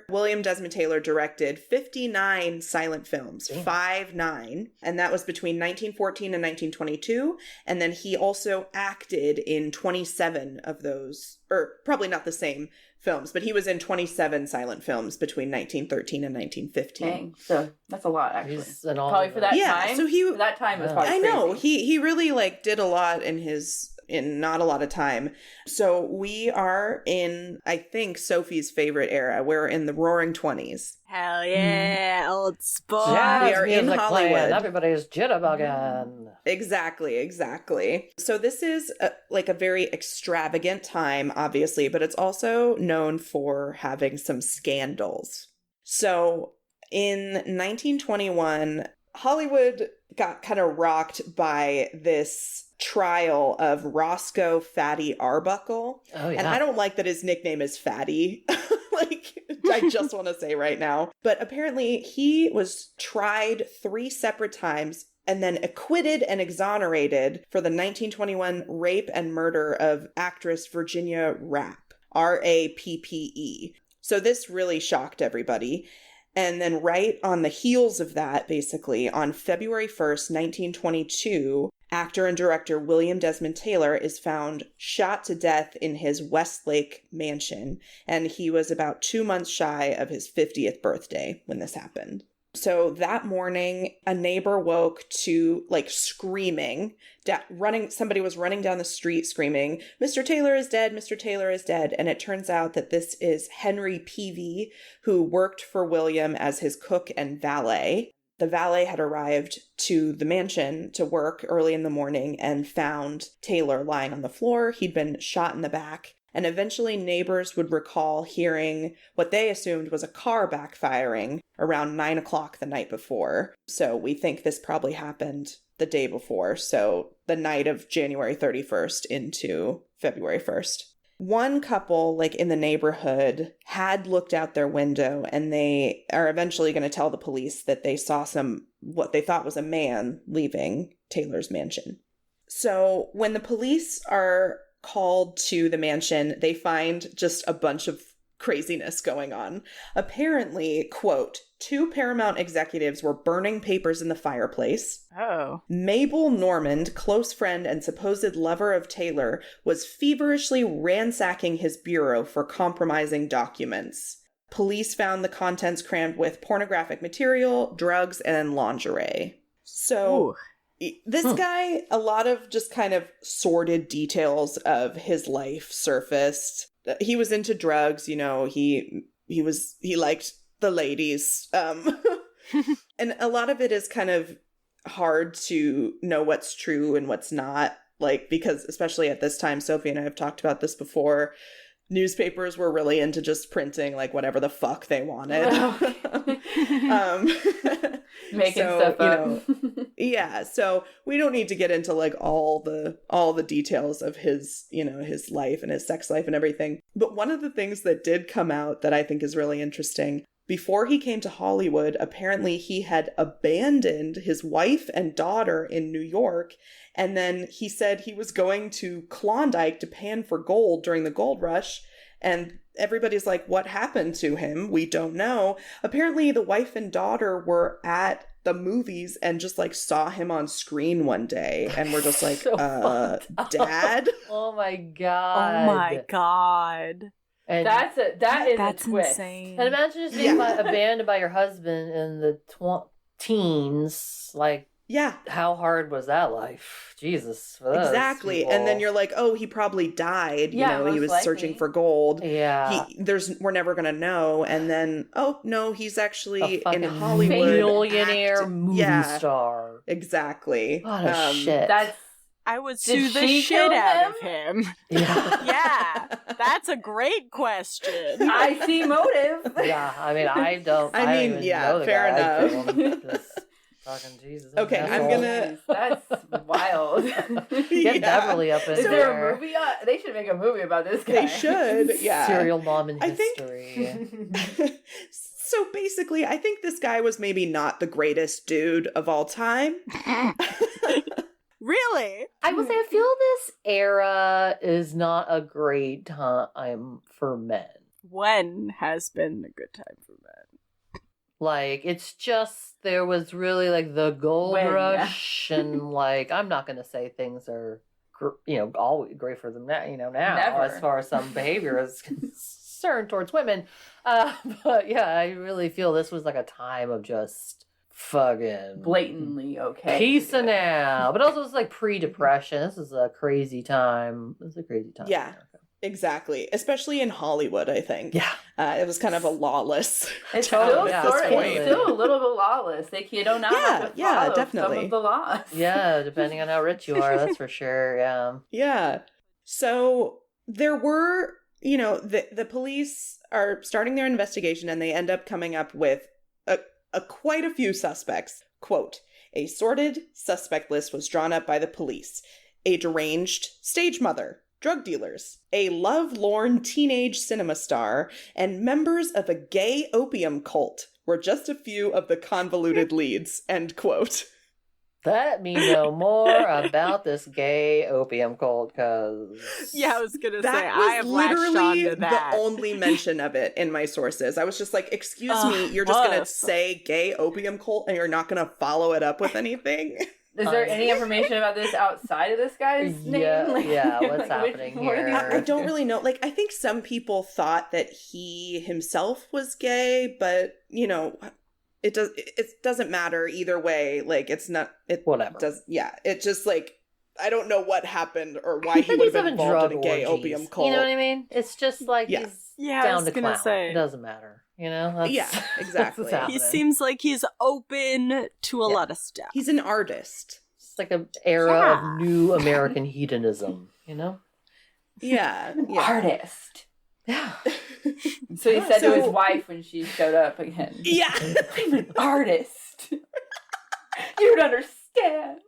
William Desmond Taylor directed 59 silent films, 59, and that was between 1914 and 1922, and then he also acted in 27 of those, or probably not the same films, but he was in 27 silent films between 1913 and 1915. Dang. So that's a lot, actually. He's an all- Probably for that time. So for that time, it was probably I know, crazy. he really like did a lot in not a lot of time. So we are in, I think, Sophie's favorite era. We're in the Roaring 20s. Hell yeah, old sport. Yeah, we are in music Hollywood. playing, everybody's jitterbugging. Exactly. So this is like a very extravagant time, obviously, but it's also known for having some scandals. So in 1921, Hollywood got kind of rocked by this trial of Roscoe Fatty Arbuckle. Oh, yeah. And I don't like that his nickname is Fatty. Like, I just want to say right now. But apparently he was tried 3 separate times and then acquitted and exonerated for the 1921 rape and murder of actress Virginia Rappe, R-A-P-P-E. So this really shocked everybody. And then right on the heels of that, basically, on February 1st, 1922, actor and director William Desmond Taylor is found shot to death in his Westlake mansion. And he was about 2 months shy of his 50th birthday when this happened. So that morning, a neighbor woke to screaming, somebody was running down the street screaming, "Mr. Taylor is dead, Mr. Taylor is dead." And it turns out that this is Henry Peavy, who worked for William as his cook and valet. The valet had arrived to the mansion to work early in the morning and found Taylor lying on the floor. He'd been shot in the back. And eventually neighbors would recall hearing what they assumed was a car backfiring around 9 o'clock the night before. So we think this probably happened the day before. So the night of January 31st into February 1st. One couple, in the neighborhood, had looked out their window, and they are eventually going to tell the police that they saw what they thought was a man leaving Taylor's mansion. So when the police are called to the mansion, they find just a bunch of craziness going on. Apparently, quote, 2 Paramount executives were burning papers in the fireplace. Oh. Mabel Normand, close friend and supposed lover of Taylor, was feverishly ransacking his bureau for compromising documents. Police found the contents crammed with pornographic material, drugs, and lingerie. So this guy, a lot of just kind of sordid details of his life surfaced. He was into drugs, he liked the ladies. And a lot of it is kind of hard to know what's true and what's not, because especially at this time, Sophie and I have talked about this before, newspapers were really into just printing whatever the fuck they wanted. Making stuff up. Yeah, so we don't need to get into all the details of his, his life and his sex life and everything. But one of the things that did come out that I think is really interesting, before he came to Hollywood, apparently he had abandoned his wife and daughter in New York, and then he said he was going to Klondike to pan for gold during the gold rush, and everybody's like, what happened to him? We don't know. Apparently the wife and daughter were at the movies and just saw him on screen one day and were just like, Dad? Oh my god. Oh my god. And That's That's a twist. insane. And imagine just being abandoned by your husband in the teens. Yeah. How hard was that life? Jesus. For those Exactly. people. And then you're like, oh, he probably died. Yeah, he most was likely. searching for gold. Yeah. We're never going to know. And then, oh, no, he's actually A in fucking Hollywood. millionaire movie Yeah. star. Exactly. What a shit. I would Did sue the she shit kill out of him. Yeah. Yeah, that's a great question. I see motive. Yeah, I mean, I don't. I mean, even yeah, know the fair guy. enough. Fucking Jesus. Okay, I'm gonna- That's wild. Get Beverly up in Is there. there a movie? They should make a movie about this guy. They should, yeah. Serial mom in I think- history. So basically, I think this guy was maybe not the greatest dude of all time. Really? I will say I feel this era is not a great time for men. When has been a good time for men? Like, it's just, there was really, like, the gold When, yeah. rush, and, like, I'm not going to say things are, always great for them now, now, Never. as far as some behavior is concerned towards women. But, yeah, I really feel this was, like, a time of just fucking Blatantly okay. peacing out. But also, it's, like, pre-depression. This is a crazy time. It was a crazy time. in Yeah. America. Exactly. Especially in Hollywood, I think. Yeah. It was kind of a lawless It's town still at yeah, this sort of, point. it's still a little bit lawless. Like you don't know how to Yeah, follow definitely. some of the laws. Yeah, depending on how rich you are, that's for sure. Yeah. Yeah. So there were, the police are starting their investigation and they end up coming up with a quite a few suspects. Quote, a sorted suspect list was drawn up by the police. A deranged stage mother, drug dealers, a love-lorn teenage cinema star, and members of a gay opium cult were just a few of the convoluted leads, end quote. Let me know more about this gay opium cult, because... Yeah, I was gonna say, That I have was latched on literally to that. the only mention of it in my sources. I was just like, excuse me, Ugh, you're just going to woof. say gay opium cult and you're not going to follow it up with anything? Is there any information about this outside of this guy's name? Yeah, what's which- happening what are these- here? I don't really know. Like, I think some people thought that he himself was gay, but, it doesn't matter either way. Like, it's not, it Whatever. does, yeah. It just, like, I don't know what happened or why he But would he's have been having involved in a drug gay orgies. opium cult. You know what I mean? It's just like Yeah. he's Yeah, I down was to gonna clown. say. It doesn't matter. That's, Yeah, exactly. that's what's He happening. seems like he's open to a Yeah. lot of stuff. He's an artist. It's like an era Yeah. of new American hedonism, Yeah. An Yeah. artist. Yeah. So he said to his So- wife when she showed up again. Yeah. I'm an artist. You don't understand.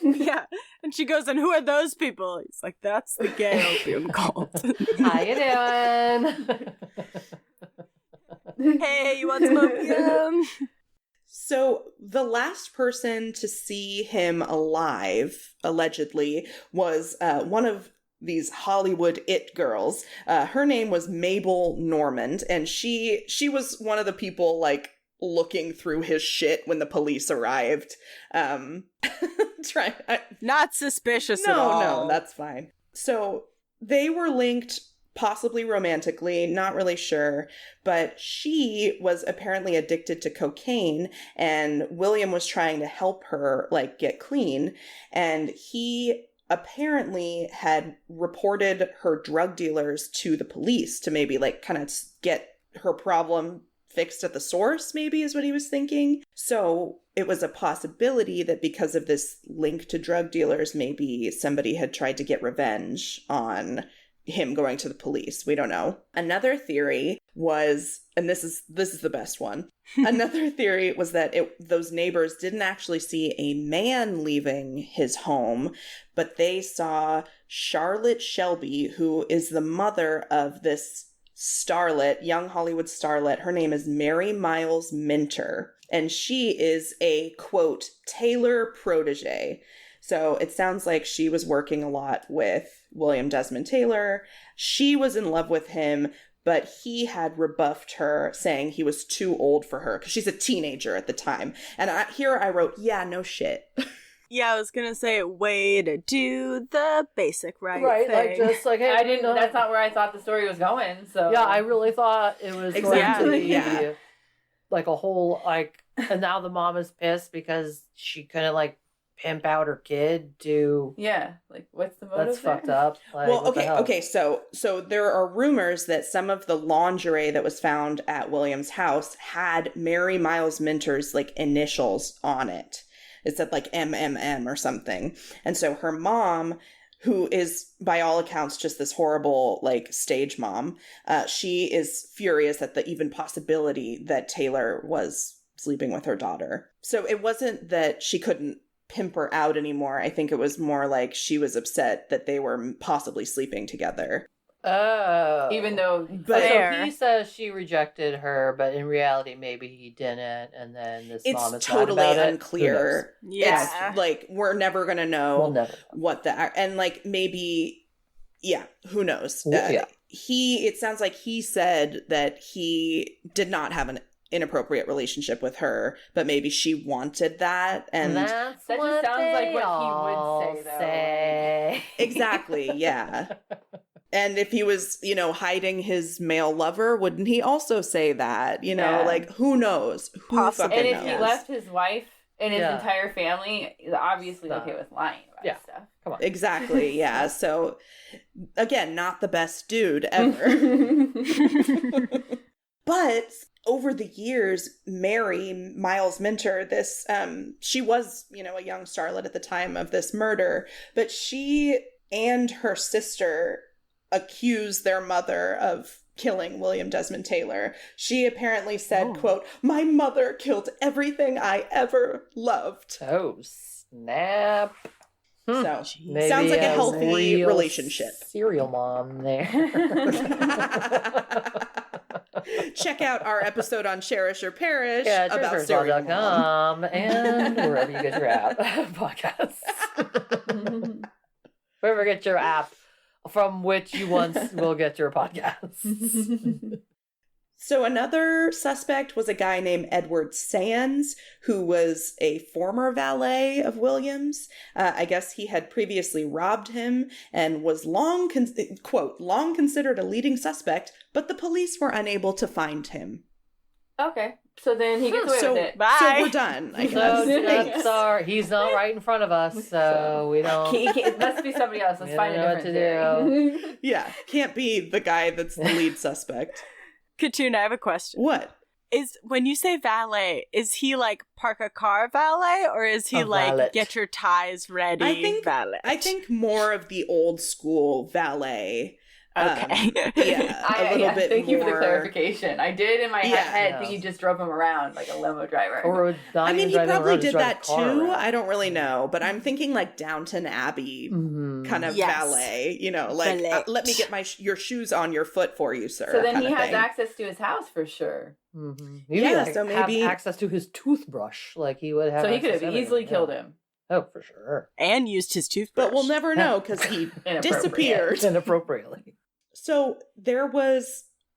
Yeah. And she goes, and who are those people? He's like, that's the gay opium cult. How you doing? Hey, you want some opium? So the last person to see him alive, allegedly, was one of these Hollywood it girls. Her name was Mabel Normand, and she was one of the people, like, looking through his shit when the police arrived. Not suspicious at all. No, that's fine. So they were linked possibly romantically, not really sure, but she was apparently addicted to cocaine and William was trying to help her, like, get clean, and he apparently had reported her drug dealers to the police to maybe, like, kind of get her problem fixed at the source, maybe, is what he was thinking. So it was a possibility that because of this link to drug dealers, maybe somebody had tried to get revenge on him going to the police. We don't know. Another theory was, and this is the best one. Another theory was that those neighbors didn't actually see a man leaving his home, but they saw Charlotte Shelby, who is the mother of this starlet, young Hollywood starlet. Her name is Mary Miles Minter, and she is a, quote, Taylor protege. So it sounds like she was working a lot with William Desmond Taylor. She was in love with him, but he had rebuffed her, saying he was too old for her because she's a teenager at the time. And I wrote, yeah, no shit. Yeah, I was gonna say, way to do the basic right Right, thing. like, just like, hey, I didn't. That's not where I thought the story was going. So Yeah, I really thought it was going to Exactly, be yeah. like a whole, like, and now the mom is pissed because she couldn't, like, pimp out her kid to... yeah, like what's the motive? That's there? fucked up. Like, Well, what the hell? okay. So there are rumors that some of the lingerie that was found at William's house had Mary Miles Minter's, like, initials on it. It said, like, MMM or something. And so her mom, who is by all accounts just this horrible, like, stage mom, she is furious at the even possibility that Taylor was sleeping with her daughter. So it wasn't that she couldn't pimp her out anymore. I think it was more like she was upset that they were possibly sleeping together. Oh. Even though, But- so he says she rejected her, but in reality, maybe he didn't. And then this mom is It's mad totally about it. unclear. Yeah. It's like, we're never going to know We'll never know. what the, and like maybe, yeah, who knows? Yeah. It sounds like he said that he did not have an inappropriate relationship with her, but maybe she wanted that. And That's That just what sounds like they what he would all say, though. say. exactly, yeah. And if he was, hiding his male lover, wouldn't he also say that? Yeah. Like, who knows? Who Possibly. fucking and if knows? he left his wife and his Yeah. entire family, he's obviously okay with lying about Yeah. stuff. Come on. Exactly, yeah. So, again, not the best dude ever. But over the years, Mary Miles Minter, she was, a young starlet at the time of this murder, but she and her sister accused their mother of killing William Desmond Taylor. She apparently said, quote, "My mother killed everything I ever loved." Oh, snap. So, Maybe sounds like a healthy real relationship. Serial mom there. Check out our episode on Cherish or Perish Yeah, about serial mom. Cherish.com and wherever you get your app podcasts. Wherever you get your app from which you once will get your podcasts. So another suspect was a guy named Edward Sands, who was a former valet of Williams. I guess he had previously robbed him and was quote, long considered a leading suspect, but the police were unable to find him. Okay. So then he gets away So, with it. Bye. so we're done, I So guess. Thanks. that's our, he's not right in front of us, so we don't. It must be somebody else. Let's We find a don't know different what to theory. Yeah, can't be the guy that's the lead suspect. Katoon, I have a question. What? Is when you say valet, is he like park a car valet, or is he A like valet. get your ties ready valet? I think more of the old school valet. Okay. Yeah, a little bit Thank you for the more- clarification. I did in my head Yeah. think he just drove him around like a limo driver. Or not I mean, even he driving probably around, just did drive that a car too. around. I don't really know, but I'm thinking like Downton Abbey Mhm. kind of Yes. valet. Like Valet. let me get your shoes on your foot for you, sir. so then kind he of has thing. access to his house for sure. Mhm. Yeah, Maybe, so have maybe- access to his toothbrush, like he would have. So he could access have to easily everything, killed yeah. him. Oh, for sure. And used his toothbrush. But we'll never know because he Inappropriate. disappeared. Inappropriately. So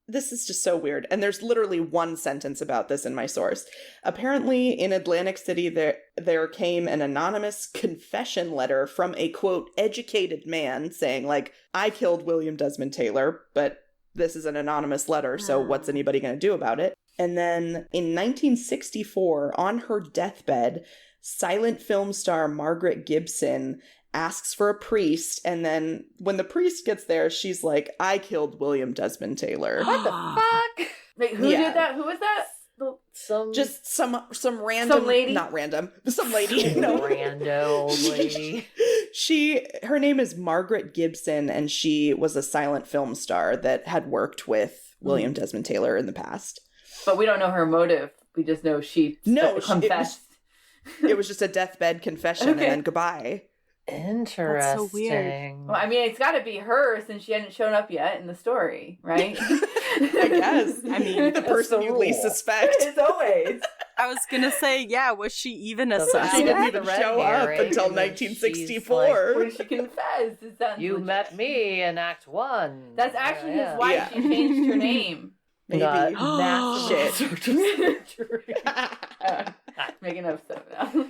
this is just so weird. And there's literally one sentence about this in my source. Apparently in Atlantic City, there came an anonymous confession letter from a, quote, educated man saying, like, I killed William Desmond Taylor, but this is an anonymous letter, so what's anybody going to do about it? And then in 1964, on her deathbed, silent film star Margaret Gibson asks for a priest, and then when the priest gets there, she's like, I killed William Desmond Taylor. What the fuck? Wait, who Yeah. did that? Who was that? Some Just some random, lady? not random, some lady. No. rando old lady. Her name is Margaret Gibson, and she was a silent film star that had worked with William Desmond Taylor in the past. But we don't know her motive. We just know she confessed. It was just a deathbed confession, Okay. and then goodbye. Interesting. so weird. Well, I mean, it's got to be her since she hadn't shown up yet in the story, right? I guess. I mean, the that's person the you least rule. suspect. It's always. I was gonna say, yeah, was she even a So She that's suspect? didn't the even red show up herring, until and then she's 1964. When she confessed, it sounds You legit. met me in Act 1. That's actually his Yeah. wife. Yeah. She changed her name. Maybe. Got massive Shit. research. Making up stuff now.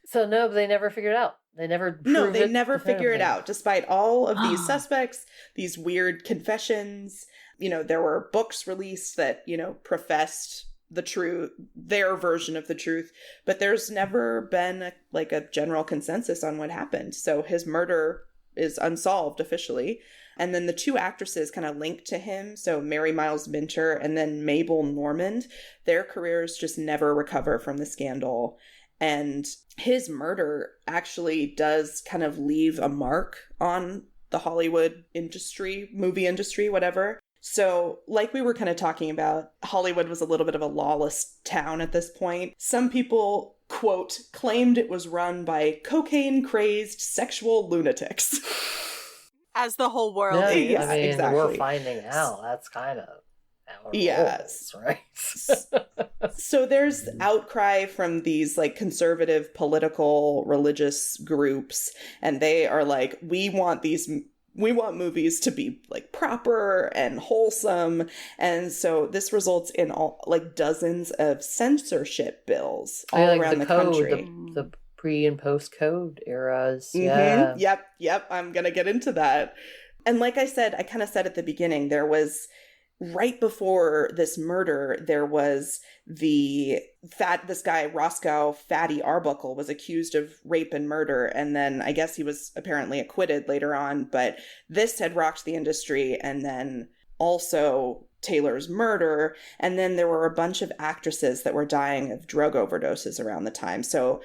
So no, but they never figured it out. They never No, proved they it never figure it definitively. out, despite all of these suspects, these weird confessions. There were books released that, professed the truth, their version of the truth, but there's never been a general consensus on what happened. So his murder is unsolved officially. And then the two actresses kind of linked to him, so Mary Miles Minter and then Mabel Normand, their careers just never recover from the scandal. And his murder actually does kind of leave a mark on the Hollywood industry, movie industry, whatever. So, like we were kind of talking about, Hollywood was a little bit of a lawless town at this point. Some people, quote, claimed it was run by cocaine-crazy sexual lunatics. As the whole world Yeah, is. Yeah, I mean, exactly. we're finding out that's kind of how it Yes. rolls, right? So there's outcry from these like conservative political religious groups, and they are like, we want movies to be like proper and wholesome. And so this results in all like dozens of censorship bills all like around the code, country. the pre and post code eras. Mhm. Yeah. Yep. I'm gonna get into that. And like I said, I kind of said at the beginning, there was right before this murder, there was this guy, Roscoe Fatty Arbuckle, was accused of rape and murder. And then I guess he was apparently acquitted later on. But this had rocked the industry. And then also Taylor's murder. And then there were a bunch of actresses that were dying of drug overdoses around the time. So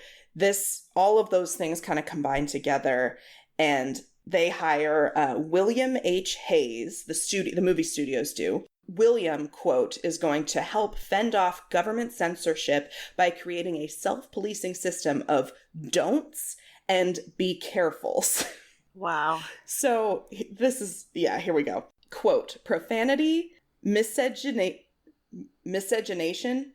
all of those things kind of combined together, and they hire William H. Hayes, the movie studios do. William, quote, is going to help fend off government censorship by creating a self-policing system of don'ts and be carefuls. Wow. So this is, here we go. Quote, profanity, miscegenation.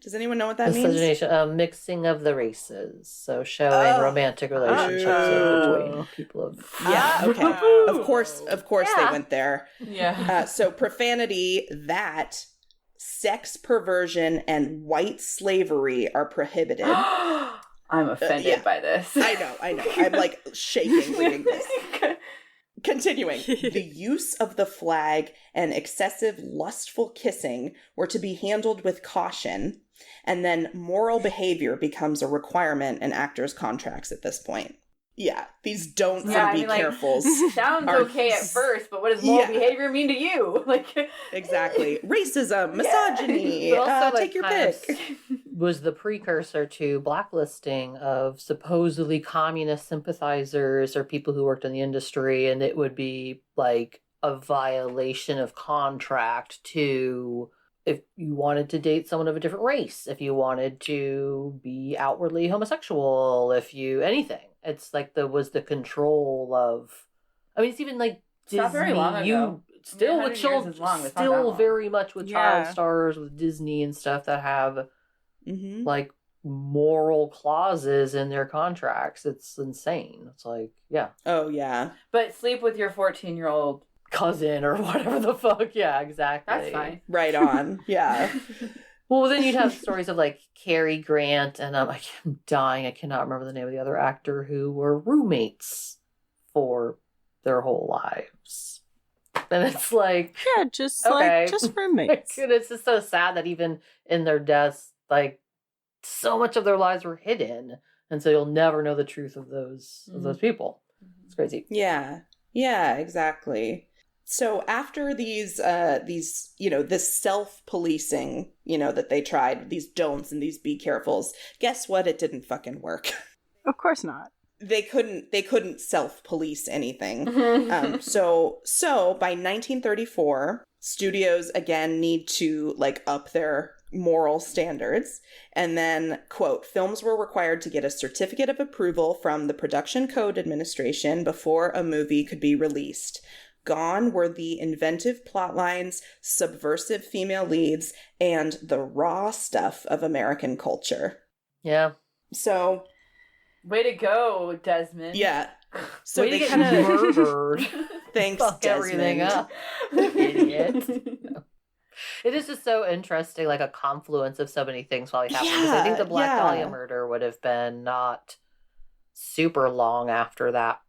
Does anyone know what that means? Miscegenation, mixing of the races. So showing romantic relationships between people of... Yeah, okay. Of course they went there. Yeah. So profanity, that, sex perversion, and white slavery are prohibited. I'm offended by this. I know. I'm like shaking reading this. Continuing, the use of the flag and excessive lustful kissing were to be handled with caution, and then moral behavior becomes a requirement in actors' contracts at this point. Yeah, these don'ts and be carefuls. Sounds okay at first, but what does moral behavior mean to you? Exactly. Racism, misogyny, Also, take your pick. Was the precursor to blacklisting of supposedly communist sympathizers or people who worked in the industry, and it would be like a violation of contract to, if you wanted to date someone of a different race, if you wanted to be outwardly homosexual, anything. It's like was the control of, I mean, it's even like It's not very long ago. Still with children, still very much with child stars with Disney and stuff that have like moral clauses in their contracts. It's insane. It's like, yeah. Oh, yeah. But sleep with your 14-year-old cousin or whatever the fuck. Yeah, exactly. That's fine. Right on. Yeah. Well, then you'd have stories of like Cary Grant and I'm dying. I cannot remember the name of the other actor who were roommates for their whole lives. And it's like, yeah, just roommates. And it's just so sad that even in their deaths, like so much of their lives were hidden, and so you'll never know the truth of those people. It's crazy. Yeah, exactly. So after these, this self-policing, that they tried, these don'ts and these be carefuls, guess what? It didn't fucking work. Of course not. They couldn't self-police anything. So by 1934, studios again need to like up their moral standards. And then, quote, films were required to get a certificate of approval from the Production Code Administration before a movie could be released. Gone were the inventive plot lines, subversive female leads, and the raw stuff of American culture. Yeah. So... way to go, Desmond. Yeah. So way they to get kind of murdered. Thanks, Fuck Desmond. everything up. Idiot. It is just so interesting, like a confluence of so many things while happening. Because I think the Black Dahlia murder would have been not super long after that.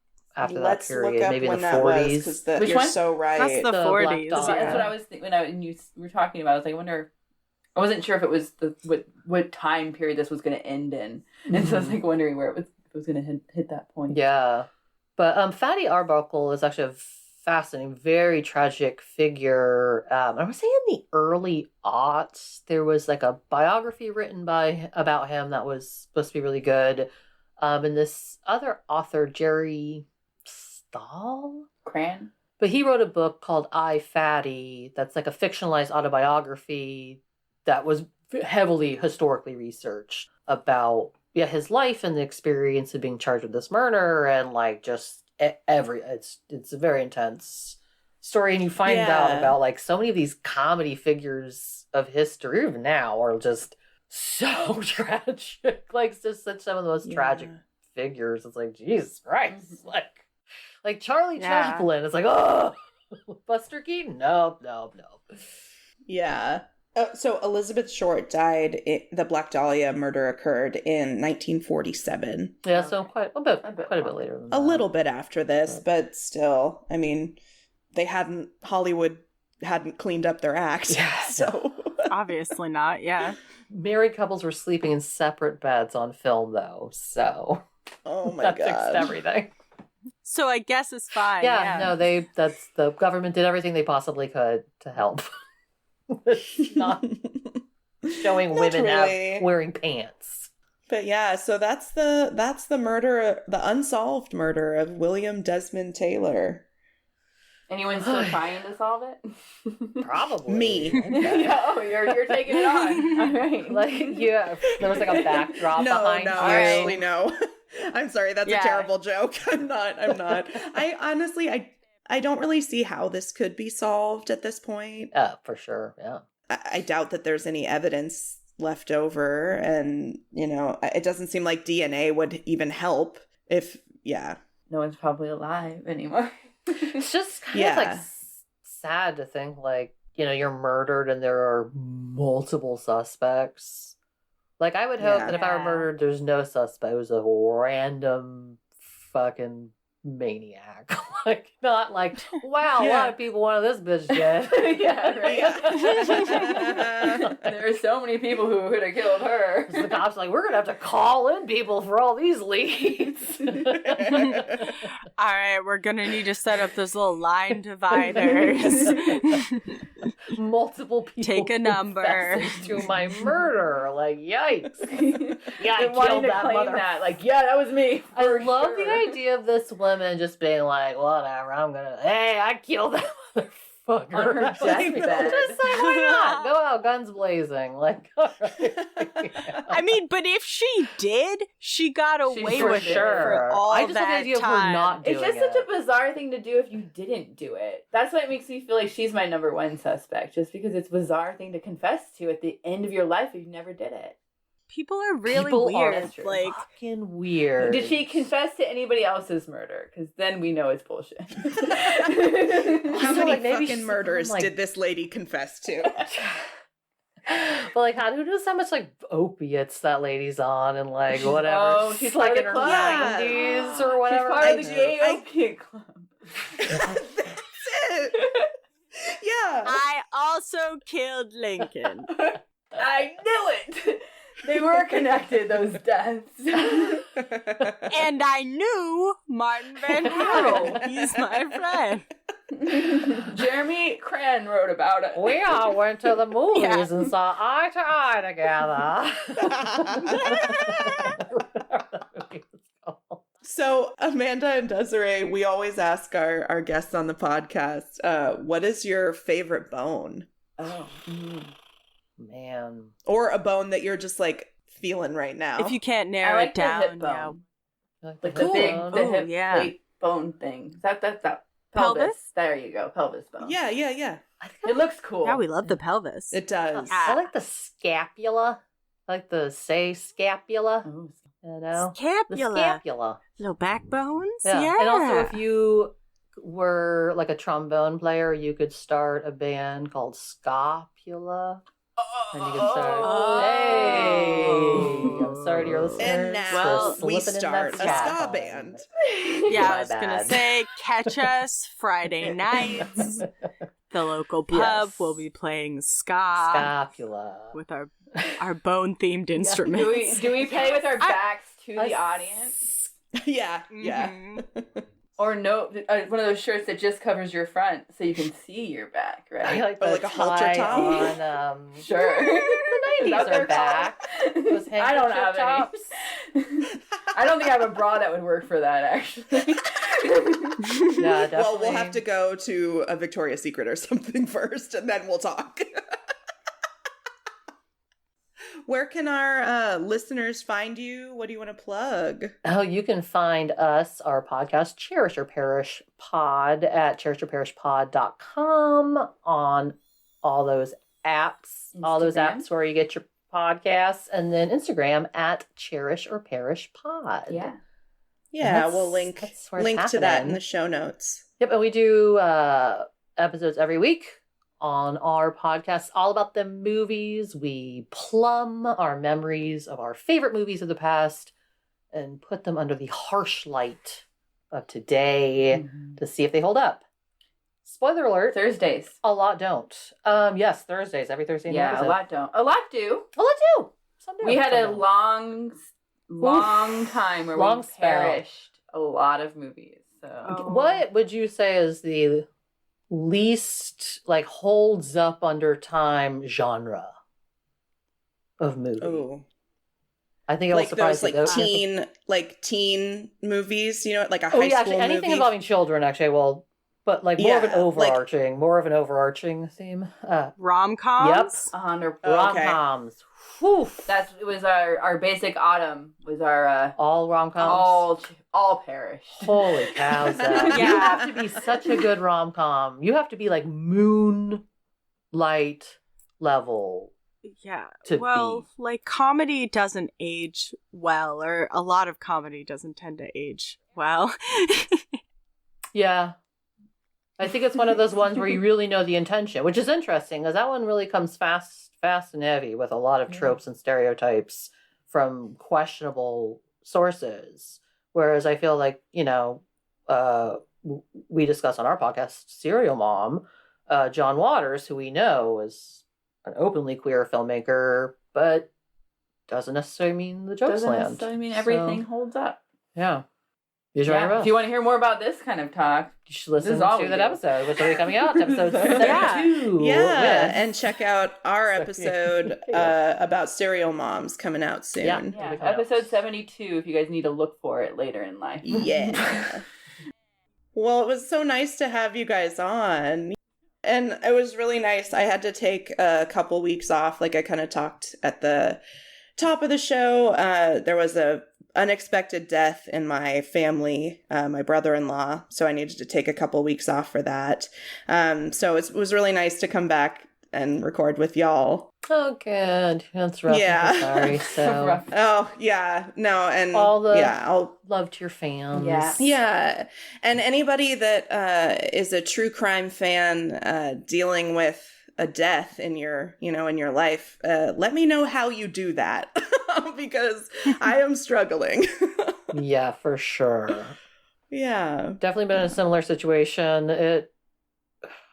Let's period, look up maybe when in the that 40s. was, because Which you're one? so right. That's the 40s. Black That's Dahlia. what I was thinking when you were talking about. I was like, I wonder. I wasn't sure if it was what time period this was going to end in, and so I was like wondering where it was going to hit that point. Yeah, but Fatty Arbuckle is actually a fascinating, very tragic figure. I would say in the early aughts, there was like a biography written about him that was supposed to be really good. And this other author, Jerry Stahl? Cran? But he wrote a book called I, Fatty that's like a fictionalized autobiography that was heavily historically researched about his life and the experience of being charged with this murder and like just it's a very intense story, and you find out about like so many of these comedy figures of history even now are just so tragic. Like it's just such some of the most tragic figures. It's like Jesus Christ, like Charlie Chaplin. It's like, oh, Buster Keaton. No. Yeah. So Elizabeth Short died. The Black Dahlia murder occurred in 1947. Yeah, so quite a bit later than that. A little bit after this, but still, I mean, Hollywood hadn't cleaned up their act. Yeah, so Obviously not, yeah. Married couples were sleeping in separate beds on film, though, so oh my that god, fixed everything. So I guess it's fine. No, the government did everything they possibly could to help. It's not showing women wearing pants. But yeah, so that's the murder, the unsolved murder of William Desmond Taylor. Anyone still trying to solve it? Probably me. Oh, you're taking it on. All right. Like there was like a backdrop behind you. Actually, no. I'm sorry, that's a terrible joke. I'm not. I honestly, I don't really see how this could be solved at this point. For sure, yeah. I doubt that there's any evidence left over, and, it doesn't seem like DNA would even help if, No one's probably alive anymore. It's just kind of like sad to think like, you're murdered and there are multiple suspects. Like, I would hope that if I were murdered, there's no suspect. It was a random fucking maniac. Like, not like, wow, a lot of people wanted this bitch dead. There are so many people who could have killed her. So the cops are like, we're going to have to call in people for all these leads. All right, we're going to need to set up those little line dividers. Multiple people take a number to my murder. Like, yikes. Yeah, I killed that mother. Like, that was me. I love the idea of this woman just being like, whatever, I killed that motherfucker. On her deathbed. Just like, why not? Go out, guns blazing. Like, all right. I mean, but if she did, she got away with it for all I just that have the idea time. of her not doing it's just such a bizarre thing to do if you didn't do it. That's what makes me feel like she's my number one suspect, just because it's a bizarre thing to confess to at the end of your life if you never did it. People are really weird. Like, fucking weird. Did she confess to anybody else's murder? Because then we know it's bullshit. How many fucking murders did this lady confess to? But like, who knows how much like opiates that lady's on and like whatever? Oh, she's like in her 90s or whatever. She's part of the gay opiate club. That's it. Yeah. I also killed Lincoln. I knew it. They were connected, those deaths. And I knew Martin Van Buren. He's my friend. Jeremy Cran wrote about it. We all went to the movies and saw Eye to Eye together. So, Amanda and Desiree, we always ask our guests on the podcast, what is your favorite bone? Oh, man. Or a bone that you're just like feeling right now. If you can't narrow it down, the hip bone. Like the hip bone thing. That pelvis. There you go, pelvis bone. Yeah. It looks cool. Yeah, we love the pelvis. It does. I like the scapula. I like the scapula. Ooh. Scapula. The scapula. Little backbones? Yeah. And also, if you were like a trombone player, you could start a band called Scapula. And you can start, hey, I'm sorry to your listeners. And now we start a ska band. Yeah, I was going to say, catch us Friday nights. The local pub will be playing ska. Scapula. With our bone-themed instruments. Do we play with our backs to the audience? Yeah. Or no, one of those shirts that just covers your front so you can see your back, right? I like like a halter top. On, sure. The 90s are back. I don't have any. I don't think I have a bra that would work for that, actually. Yeah, definitely. Well, we'll have to go to a Victoria's Secret or something first, and then we'll talk. Where can our listeners find you? What do you want to plug? Oh, you can find us, our podcast, Cherish Your Parish Pod, at cherishyourparishpod.com, on all those apps, all those Instagram. apps where you get your podcasts, and then Instagram at Cherish or Parish Pod. Yeah. Yeah, we'll link that's where it's to that in happening. the show notes. Yep, and we do episodes every week on our podcast, all about the movies. We plumb our memories of our favorite movies of the past and put them under the harsh light of today to see if they hold up. Spoiler alert. Thursdays. A lot don't. Yes, Thursdays. Every Thursday. Yeah, a lot don't. A lot do. A lot do. Some do. We had some a don't. long time where Long we spell. perished a lot of movies. So What would you say is the least, like, holds up under time genre of movie? Oh, I think it will like surprise those you. teen movies, you know, like a Oh high yeah, school actually, anything movie. involving children, actually, well, but like more of an Yeah, like- overarching theme. Rom-coms? Yep. under Rom-coms. Whew. it was our basic autumn was our All rom-coms. all perished. Holy cow, Zach. You Yeah. have to be such a good rom-com. You have to be like Moonlight level. Yeah. To Well, be. like, comedy doesn't age well, or a lot of comedy doesn't tend to age well. Yeah. I think it's one of those ones where you really know the intention, which is interesting because that one really comes fast and heavy with a lot of tropes and stereotypes from questionable sources. Whereas I feel like, you know, we discuss on our podcast, Serial Mom, John Waters, who we know is an openly queer filmmaker, but doesn't necessarily mean the jokes Doesn't land. necessarily mean everything So, holds up. yeah. Use your Yeah. own If you want to hear more about this kind of talk, you should listen This is all to we that do. episode, which will be coming out, episode Yeah. 72. Yeah, with- and check out our Sorry. episode about serial moms coming out soon. Yeah. yeah, It'll be coming episode out. 72 if you guys need to look for it later in life. Yeah. Well, it was so nice to have you guys on. And it was really nice. I had to take a couple weeks off. Like I kind of talked at the top of the show. There was a unexpected death in my family, my brother-in-law. So I needed to take a couple weeks off for that. So it was really nice to come back and record with y'all. Oh, good. That's rough. Yeah. I'm sorry. So, Rough. Oh, yeah. No, and All the- I'll love to your fans. Yeah. Yeah, and anybody that is a true crime fan dealing with a death in your life, let me know how you do that because I am struggling. Yeah, for sure. Yeah. Definitely been in a similar situation.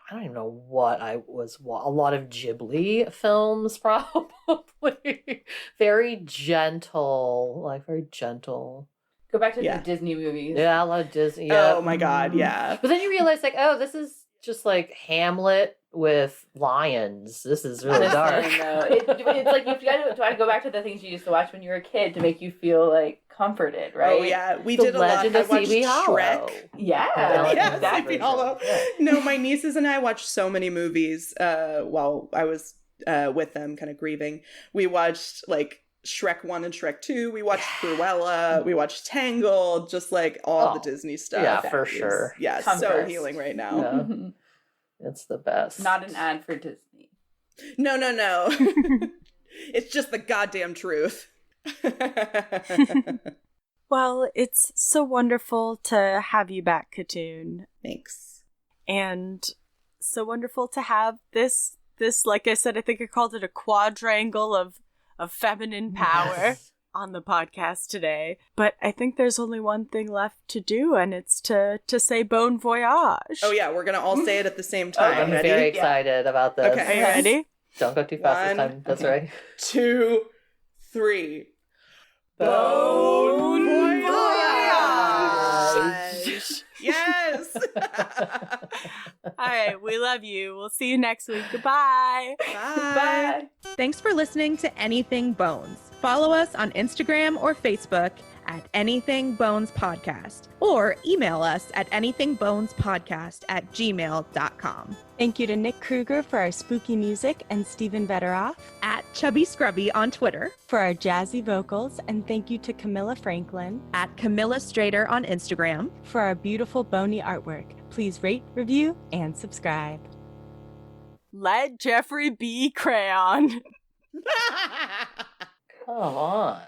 I don't even know what a lot of Ghibli films, probably. Very gentle. Go back to Yeah. the Disney movies. Yeah, a lot of Disney. Yeah. Oh my God, yeah. But then you realize, like, oh, this is just like Hamlet with lions. This is really dark. I know. It's like you got to go back to the things you used to watch when you were a kid to make you feel like comforted, right? Oh yeah, we The did a lot. Legend I of watched Sleepy Hollow. Shrek. Yeah, Yeah, exactly. Sleepy Hollow. No, my nieces and I watched so many movies while I was with them, kind of grieving. We watched like Shrek 1 and Shrek 2. We watched Cruella. We watched Tangled. Just like all the Disney stuff. yeah, for It's- sure. Yeah, so Comfort. healing right now. Yeah. It's the best. Not an ad for Disney. No. It's just the goddamn truth. Well, it's so wonderful to have you back, Katoon. Thanks. And so wonderful to have this, like I said, I think I called it a quadrangle of feminine power Yes. on the podcast today. But I think there's only one thing left to do, and it's to say bon voyage. Oh yeah, we're gonna all say it at the same time. I'm Ready? very excited about this. Okay. Are you ready? Don't go too fast this One. time. That's right. 2, 3. Bon voyage! Yes. right, we love you. We'll see you next week. Goodbye. Bye. Thanks for listening to Anything Bones. Follow us on Instagram or Facebook at Anything Bones Podcast, or email us at anythingbonespodcast@gmail.com. Thank you to Nick Kruger for our spooky music and Stephen Vetteroff At Chubby Scrubby on Twitter, for our jazzy vocals, and thank you to Camilla Franklin at Camilla Strader on Instagram. for our beautiful bony artwork. Please rate, review, and subscribe. Let Jeffrey be Crayon. Come on.